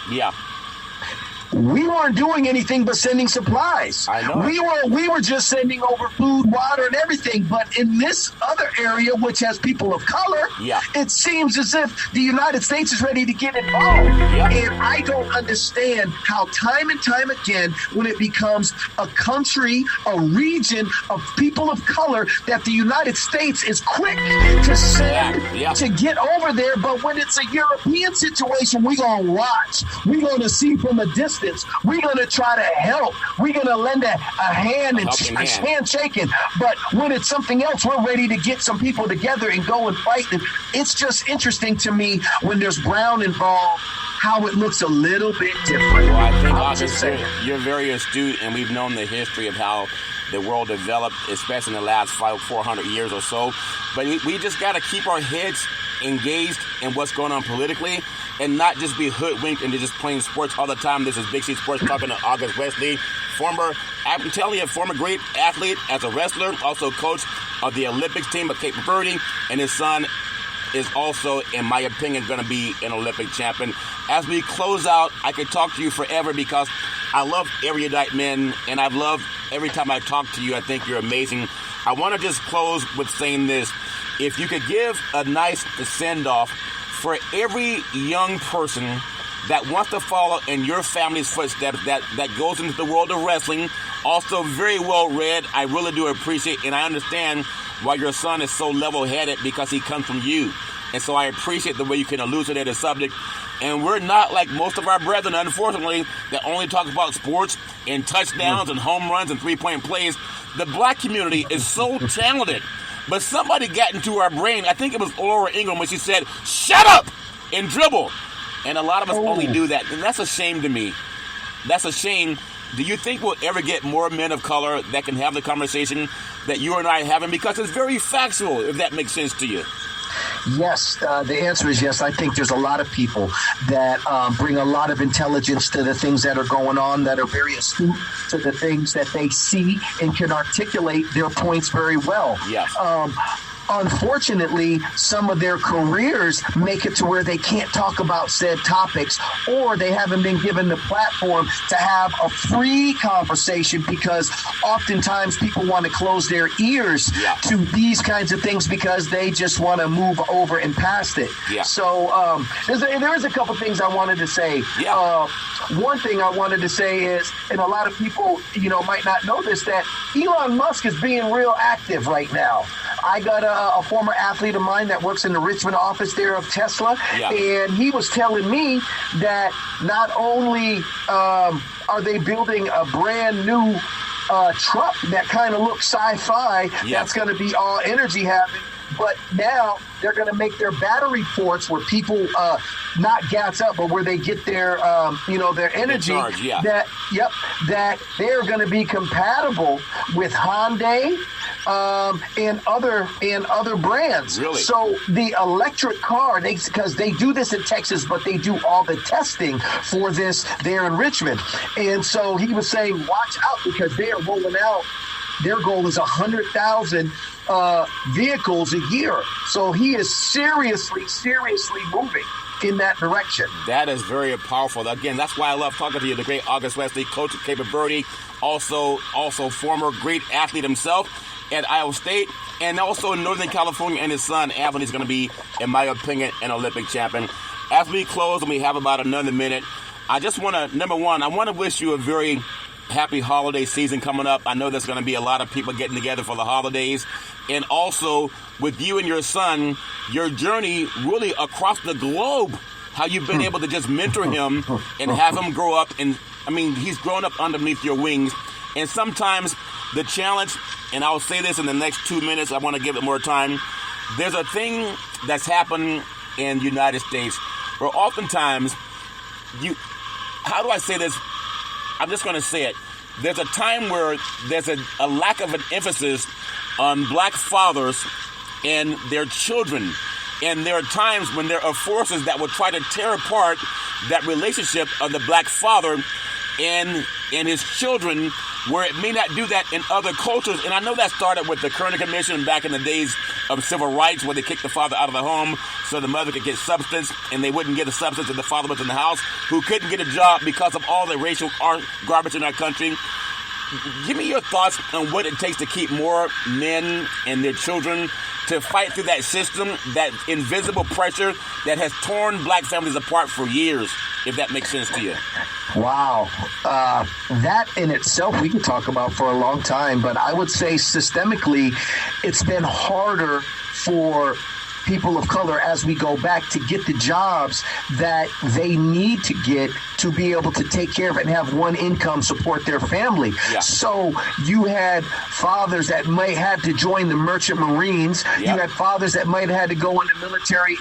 E: we weren't doing anything but sending supplies.
O: I know.
E: We were just sending over food, water, and everything. But in this other area, which has people of color, it seems as if the United States is ready to get involved. And I don't understand how time and time again, when it becomes a country, a region of people of color, that the United States is quick to send to get over there. But when it's a European situation, we're going to watch. We're going to see from a distance. We're going to try to help. We're going to lend a hand and handshaking. But when it's something else, we're ready to get some people together and go and fight. And it's just interesting to me when there's brown involved, how it looks a little bit different.
O: Well, I think, August, you're very astute, and we've known the history of how the world developed, especially in the last 400 years or so. But we just got to keep our heads engaged in what's going on politically and not just be hoodwinked into just playing sports all the time. This is Big C Sports talking to August Wesley, former great athlete as a wrestler, also coach of the Olympics team at Cape Verde, and his son is also, in my opinion, going to be an Olympic champion. As we close out, I could talk to you forever because I love erudite men, and I've loved every time I talk to you. I think you're amazing. I want to just close with saying this. If you could give a nice send-off for every young person that wants to follow in your family's footsteps, that goes into the world of wrestling, also very well read, I really do appreciate, and I understand why your son is so level-headed because he comes from you. And so I appreciate the way you can elucidate a subject. And we're not like most of our brethren, unfortunately, that only talk about sports and touchdowns and home runs and three-point plays. The black community is so talented. But somebody got into our brain, I think it was Laura Ingram, when she said, shut up and dribble. And a lot of us only do that. And that's a shame to me. That's a shame. Do you think we'll ever get more men of color that can have the conversation that you and I are having? Because it's very factual, if that makes sense to you.
E: Yes, the answer is yes. I think there's a lot of people that bring a lot of intelligence to the things that are going on, that are very astute to the things that they see and can articulate their points very well.
O: Yes.
E: Unfortunately, some of their careers make it to where they can't talk about said topics, or they haven't been given the platform to have a free conversation, because oftentimes people want to close their ears to these kinds of things because they just want to move over and past it. So there is a couple things I wanted to say. One thing I wanted to say is, and a lot of people, might not know this, that Elon Musk is being real active right now. I got a former athlete of mine that works in the Richmond office there of Tesla, and he was telling me that not only are they building a brand new truck that kind of looks sci-fi, that's going to be all energy having, but now they're going to make their battery ports where people not gas up, but where they get their their energy. That they're going to be compatible with Hyundai and other brands.
O: Really?
E: So the electric car, because they do this in Texas, but they do all the testing for this there in Richmond. And so he was saying, watch out, because they are rolling out. Their goal is 100,000 vehicles a year. So he is seriously moving in that direction.
O: That is very powerful. Again, that's why I love talking to you, the great August Wesley, coach at Cape Verde, also former great athlete himself at Iowa State, and also in Northern California, and his son, Anthony, is going to be, in my opinion, an Olympic champion. As we close, and we have about another minute, I just want to, number one, I want to wish you a very happy holiday season coming up. I know there's going to be a lot of people getting together for the holidays. And also, with you and your son, your journey really across the globe, how you've been able to just mentor him and have him grow up. And, he's grown up underneath your wings. And sometimes the challenge, and I'll say this in the next 2 minutes, I want to give it more time. There's a thing that's happened in the United States where oftentimes how do I say this? I'm just going to say it. There's a time where there's a lack of an emphasis on black fathers and their children. And there are times when there are forces that will try to tear apart that relationship of the black father and his children, where it may not do that in other cultures. And I know that started with the Kerner Commission back in the days of civil rights where they kicked the father out of the home so the mother could get substance, and they wouldn't get the substance if the father was in the house, who couldn't get a job because of all the racial garbage in our country. Give me your thoughts on what it takes to keep more men and their children to fight through that system, that invisible pressure that has torn black families apart for years, if that makes sense to you.
E: Wow. That in itself we could talk about for a long time, but I would say systemically it's been harder for people of color as we go back to get the jobs that they need to get to be able to take care of it and have one income support their family. Yeah. So you had fathers that might have to join the Merchant Marines. Yeah. You had fathers that might have had to go in the military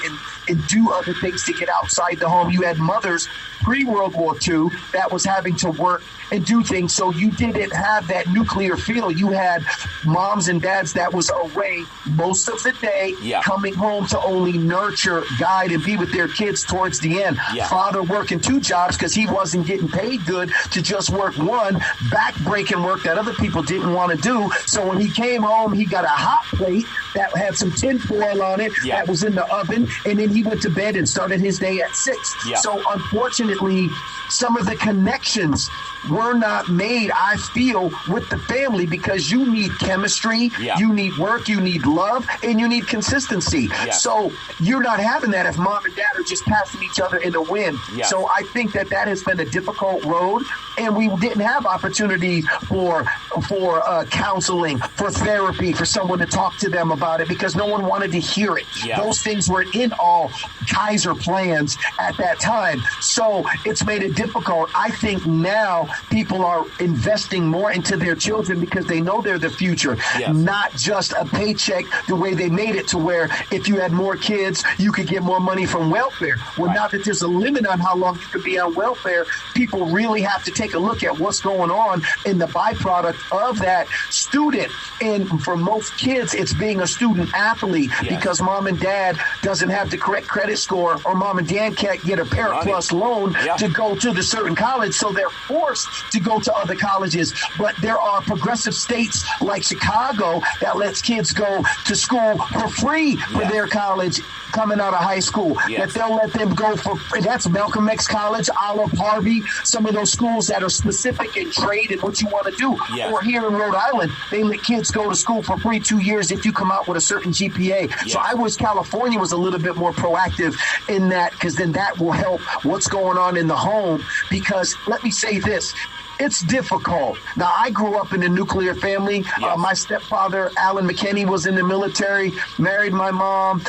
E: and do other things to get outside the home. You had mothers pre-World War II that was having to work and do things. So you didn't have that nuclear feel. You had moms and dads that was away most of the day, coming home to only nurture, guide, and be with their kids towards the end. Yeah. Father working 2 jobs because he wasn't getting paid good to just work one, back-breaking work that other people didn't want to do. So when he came home, he got a hot plate that had some tin foil on it that was in the oven, and then he went to bed and started his day at 6. Yeah. So unfortunately, some of the connections were not made, I feel, with the family because you need chemistry, you need work, you need love, and you need consistency. Yeah. So you're not having that if mom and dad are just passing each other in the wind. Yeah. So I think that has been a difficult road, and we didn't have opportunity for counseling, for therapy, for someone to talk to them about it because no one wanted to hear it. Yeah. Those things were in all Kaiser plans at that time. So it's made it difficult. I think now people are investing more into their children because they know they're the future, not just a paycheck the way they made it to where if you had more kids, you could get more money from welfare. Well, now that there's a limit on how long you could be on welfare, people really have to take a look at what's going on in the byproduct of that student. And for most kids, it's being a student athlete because mom and dad doesn't have the correct credit score, or mom and dad can't get a Parent Plus loan to go to the certain college, so they're forced to go to other colleges. But there are progressive states like Chicago that lets kids go to school for free for their college coming out of high school, that they'll let them go for, that's Malcolm X College, Olive Harvey, some of those schools that are specific in trade and what you want to do. Or here in Rhode Island, they let kids go to school for free 2 years if you come out with a certain GPA. So I wish California was a little bit more proactive in that, because then that will help what's going on in the home. Because let me say this, it's difficult. Now, I grew up in a nuclear family. My stepfather, Alan McKinney, was in the military, married my mom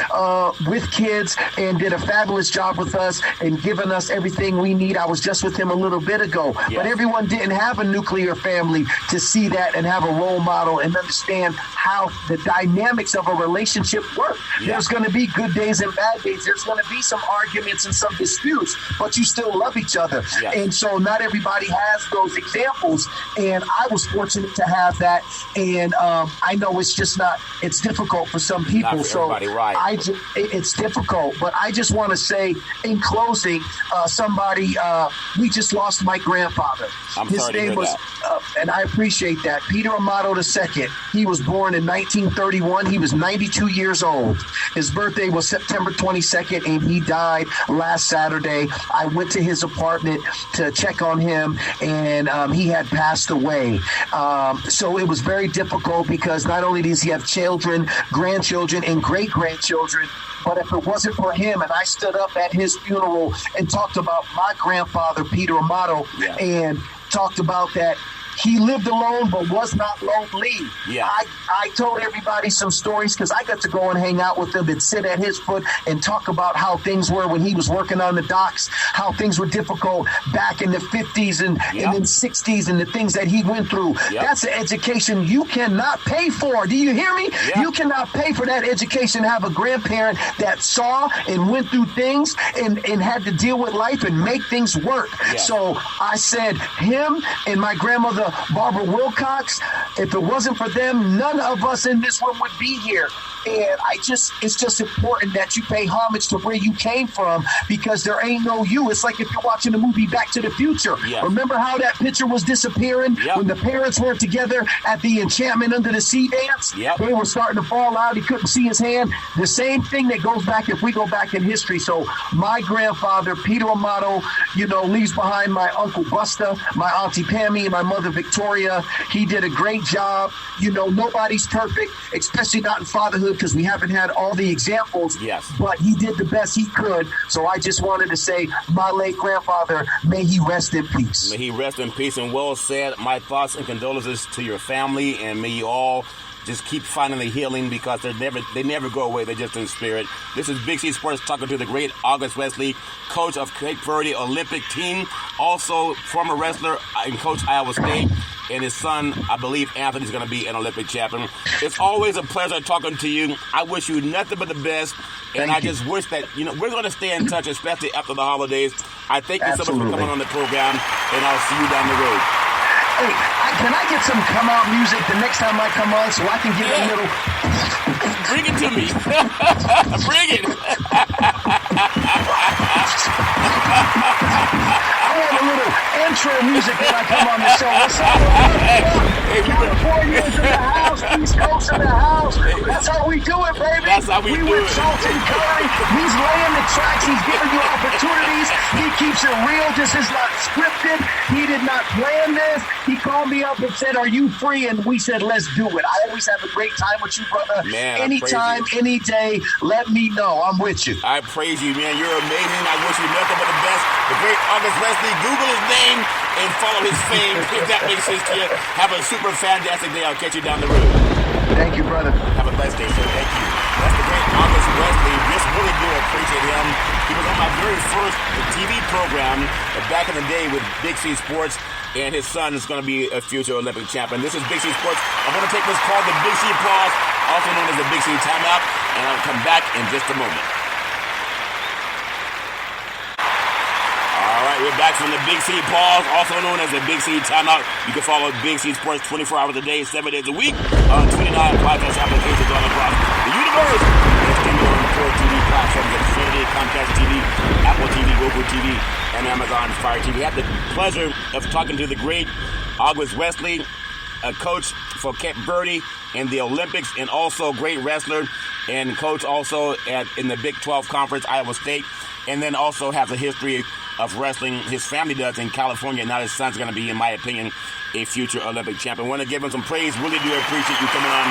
E: with kids, and did a fabulous job with us and given us everything we need. I was just with him a little bit ago. But everyone didn't have a nuclear family to see that and have a role model and understand how the dynamics of a relationship work. There's going to be good days and bad days. There's going to be some arguments and some disputes, but you still love each other. And so not everybody has those examples, and I was fortunate to have that. And I know it's just not, it's difficult for some people. It's difficult, but I just want to say in closing, we just lost my grandfather. His name was, and I appreciate that, Peter Amato II. He was born in 1931. He was 92 years old. His birthday was September 22nd, and he died last Saturday. I went to his apartment to check on him, and he had passed away. So it was very difficult because not only does he have children, grandchildren, and great-grandchildren, but if it wasn't for him, and I stood up at his funeral and talked about my grandfather, Peter Amato, and talked about that he lived alone but was not lonely. I told everybody some stories because I got to go and hang out with him and sit at his foot and talk about how things were when he was working on the docks, how things were difficult back in the 50s and then 60s, and the things that he went through. That's an education you cannot pay for. Do you hear me? You cannot pay for that education. Have a grandparent that saw and went through things and had to deal with life and make things work. So I said, him and my grandmother, Barbara Wilcox, if it wasn't for them, none of us in this room would be here. And it's just important that you pay homage to where you came from, because there ain't no you. It's like if you're watching the movie Back to the Future.
O: Yeah.
E: Remember how that picture was disappearing when the parents weren't together at the Enchantment Under the Sea dance?
O: Yep.
E: They were starting to fall out. He couldn't see his hand. The same thing that goes back if we go back in history. So my grandfather, Peter Amato, leaves behind my Uncle Buster, my Auntie Pammy, and my mother Victoria. He did a great job. Nobody's perfect, especially not in fatherhood, because we haven't had all the examples.
O: Yes.
E: But he did the best he could. So I just wanted to say, my late grandfather, may he rest in peace.
O: May he rest in peace, and well said. My thoughts and condolences to your family, and may you all just keep finding the healing, because they never go away. They're just in spirit. This is Big C Sports talking to the great August Wesley, coach of Cape Verde Olympic team, also former wrestler and coach Iowa State, and his son, I believe Anthony's going to be an Olympic champion. It's always a pleasure talking to you. I wish you nothing but the best, and I just wish that, we're going to stay in touch, especially after the holidays. I thank you so much for coming on the program, and I'll see you down the road.
E: Hey, can I get some come-out music the next time I come on so I can get a little...
O: Bring it to me. Bring it.
E: I want a little intro music when I come on the show. What's up? California's in the house. East Coast in the house. That's how we do it, baby.
O: That's how we do
E: with
O: it.
E: Sultan Curry. He's laying the tracks. He's giving you opportunities. He keeps it real. This is not scripted. He did not plan this. He called me up and said, "Are you free?" And we said, "Let's do it." I always have a great time with you, brother.
O: Man,
E: anytime, any day, let me know. I'm with you.
O: I praise you, man. You're amazing. I wish you nothing but the best. The great August Wesley. Google his name and follow his fame, if that makes sense to you. Have a super fantastic day. I'll catch you down the road.
E: Thank you, brother.
O: Have a blessed day, sir. Thank you. That's the great August Wesley. Just really do appreciate him. He was on my very first TV program back in the day with Big C Sports, and his son is going to be a future Olympic champion. This is Big C Sports. I'm going to take this call, the Big C Pause, also known as the Big C Timeout, and I'll come back in just a moment. All right, we're back from the Big C Pause, also known as the Big C Timeout. You can follow Big C Sports 24 hours a day, 7 days a week on 29 podcast applications all across the universe. It's streaming on the core TV platforms like Verde, Comcast TV, Apple TV, Roku TV, and Amazon Fire TV. I had the pleasure of talking to the great August Wesley, a coach for Cape Verde in the Olympics, and also great wrestler and coach also in the Big 12 Conference, Iowa State, and then also has a history of wrestling. His family does in California. Now his son's going to be, in my opinion, a future Olympic champion. I want to give him some praise. Really do appreciate you coming on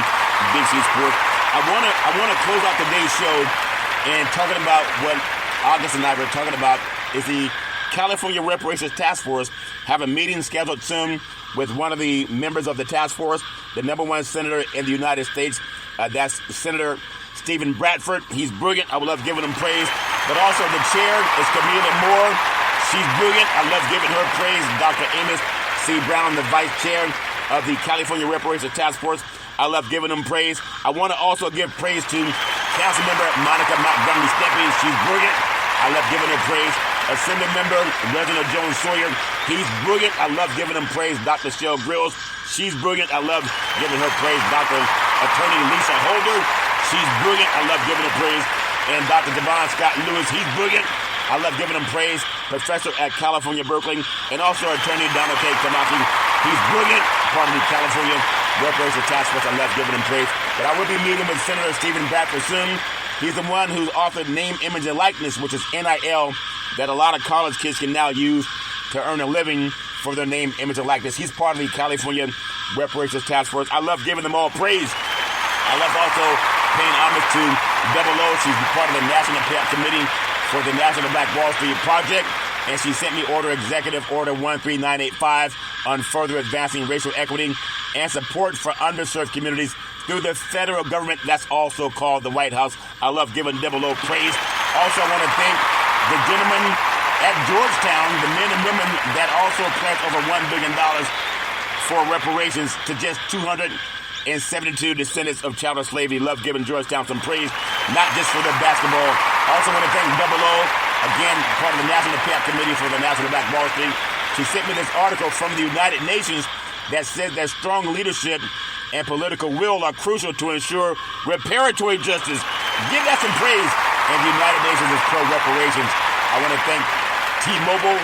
O: Big C Sports. I want to close out today's show and talking about what August and I were talking about is the California Reparations Task Force have a meeting scheduled soon with one of the members of the task force, the number one senator in the United States. That's Senator Stephen Bradford. He's brilliant. I would love giving him praise. But also the chair is Camila Moore. She's brilliant. I love giving her praise. Dr. Amos C. Brown, the vice chair of the California Reparations Task Force. I love giving them praise. I want to also give praise to Councilmember Monica Montgomery Steppe. She's brilliant. I love giving her praise. Assembly member Reginald Jones Sawyer. He's brilliant. I love giving him praise. Dr. Shell Grills. She's brilliant. I love giving her praise. Dr. Attorney Lisa Holder. She's brilliant. I love giving her praise. And Dr. Devon Scott Lewis. He's brilliant. I love giving him praise. Professor at California Berkeley. And also Attorney Donald K. Kamaki. He's brilliant. Part of the California Reparations Task Force. I love giving him praise. But I will be meeting with Senator Stephen Bradford soon. He's the one who's authored Name, Image, and Likeness, which is NIL, that a lot of college kids can now use to earn a living for their name, image, and likeness. He's part of the California Reparations Task Force. I love giving them all praise. I love also paying homage to Double O. She's part of the National PAP Committee for the National Black Wall Street Project, and she sent me Executive Order 13985 on further advancing racial equity and support for underserved communities through the federal government. That's also called the White House. I love giving Double O praise. Also, I want to thank the gentlemen at Georgetown, the men and women that also pledged over $1 billion for reparations to just 272 descendants of chattel slavery. Love giving Georgetown some praise, not just for their basketball. Also want to thank Double O, again, part of the National PAP Committee for the National Black Wall Street. She sent me this article from the United Nations that says that strong leadership and political will are crucial to ensure reparatory justice. Give that some praise. And the United Nations is pro-reparations. I want to thank T-Mobile,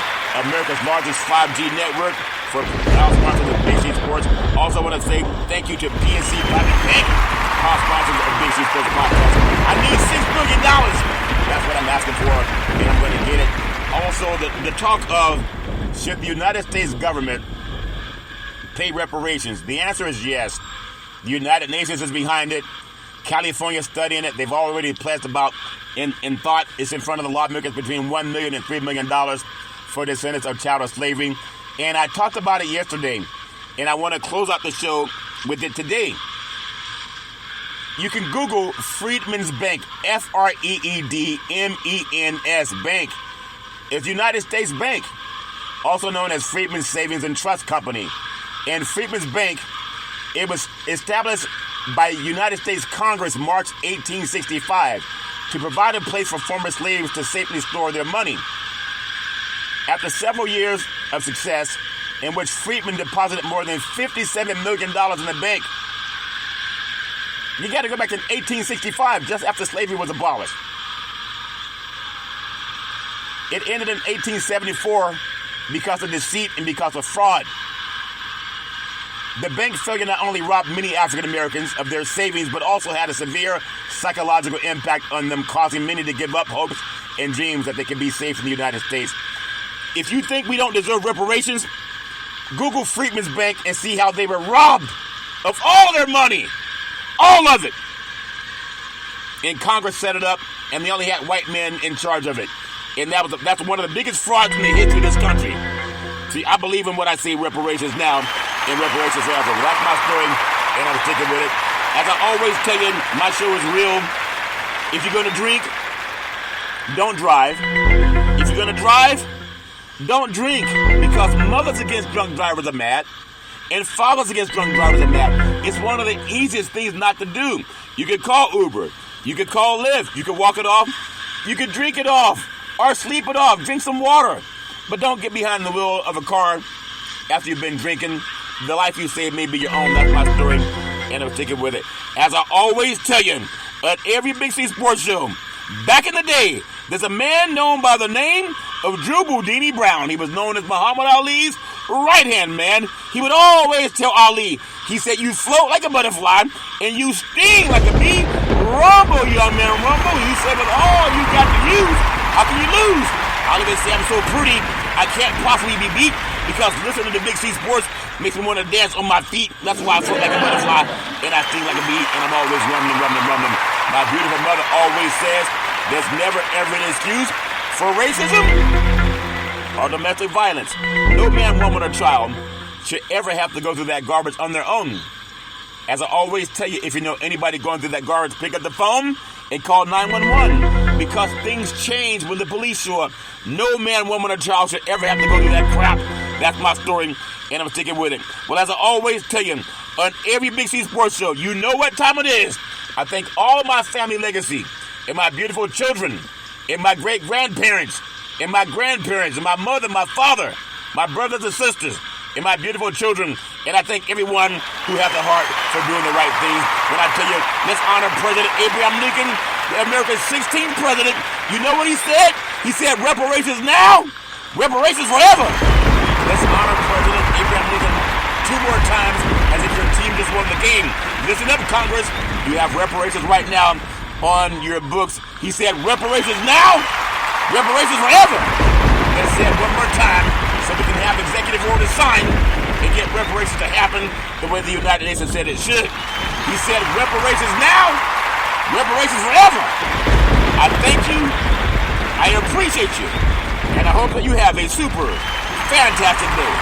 O: America's largest 5G network, for our sponsors of Big C Sports. Also want to say thank you to PNC Private Bank, our sponsors of Big C Sports Podcast. I need $6 billion. That's what I'm asking for, and I'm going to get it. Also, the talk of should the United States government pay reparations? The answer is yes. The United Nations is behind it. California studying it. They've already pledged about, in thought, it's in front of the lawmakers between $1 million and $3 million for descendants of chattel slavery. And I talked about it yesterday, and I want to close out the show with it today. You can Google Freedmen's Bank, Freedmens Bank. It's United States Bank, also known as Freedmen's Savings and Trust Company. And Freedmen's Bank, it was established by United States Congress March 1865 to provide a place for former slaves to safely store their money. After several years of success, in which freedmen deposited more than $57 million in the bank, you got to go back to 1865, just after slavery was abolished. It ended in 1874 because of deceit and because of fraud. The bank failure not only robbed many African Americans of their savings, but also had a severe psychological impact on them, causing many to give up hopes and dreams that they could be safe in the United States. If you think we don't deserve reparations, Google Freedmen's Bank and see how they were robbed of all their money. All of it. And Congress set it up, and they only had white men in charge of it. And that's one of the biggest frauds in the history of this country. See, I believe in what I say reparations now and reparations forever. That's my story, and I'm sticking with it. As I always tell you, my show is real. If you're going to drink, don't drive. If you're going to drive, don't drink, because mothers against drunk drivers are mad, and fathers against drunk drivers are mad. It's one of the easiest things not to do. You could call Uber. You could call Lyft. You could walk it off. You could drink it off or sleep it off. Drink some water. But don't get behind the wheel of a car after you've been drinking. The life you save may be your own. That's my story, and I'm sticking with it. As I always tell you, at every Big C Sports show, back in the day, there's a man known by the name of Drew Boudini Brown. He was known as Muhammad Ali's right-hand man. He would always tell Ali, he said, you float like a butterfly and you sting like a bee. Rumble, young man, rumble. He said, with all you got to use, how can you lose? Ali would say, I'm so pretty, I can't possibly be beat, because listening to Big C Sports makes me want to dance on my feet. That's why I float like a butterfly and I sting like a bee, and I'm always rumbling. My beautiful mother always says, there's never ever an excuse for racism or domestic violence. No man, woman, or child should ever have to go through that garbage on their own. As I always tell you, if you know anybody going through that garbage, pick up the phone and call 911, because things change when the police show up. No man, woman, or child should ever have to go through that crap. That's my story, and I'm sticking with it. Well, as I always tell you, on every Big C Sports show, you know what time it is. I thank all of my family legacy, and my beautiful children, and my great-grandparents, and my grandparents, and my mother, my father, my brothers and sisters, and my beautiful children. And I thank everyone who has the heart for doing the right things. When I tell you, let's honor President Abraham Lincoln, America's 16th president. You know what he said? He said, reparations now, reparations forever. Let's honor President Abraham Lincoln 2 more times, as if your team just won the game. Listen up, Congress. You have reparations right now on your books. He said, reparations now, reparations forever. Let's say it one more time so we can have executive orders signed and get reparations to happen the way the United Nations said it should. He said, reparations now, reparations forever. I thank you, I appreciate you, and I hope that you have a super fantastic day.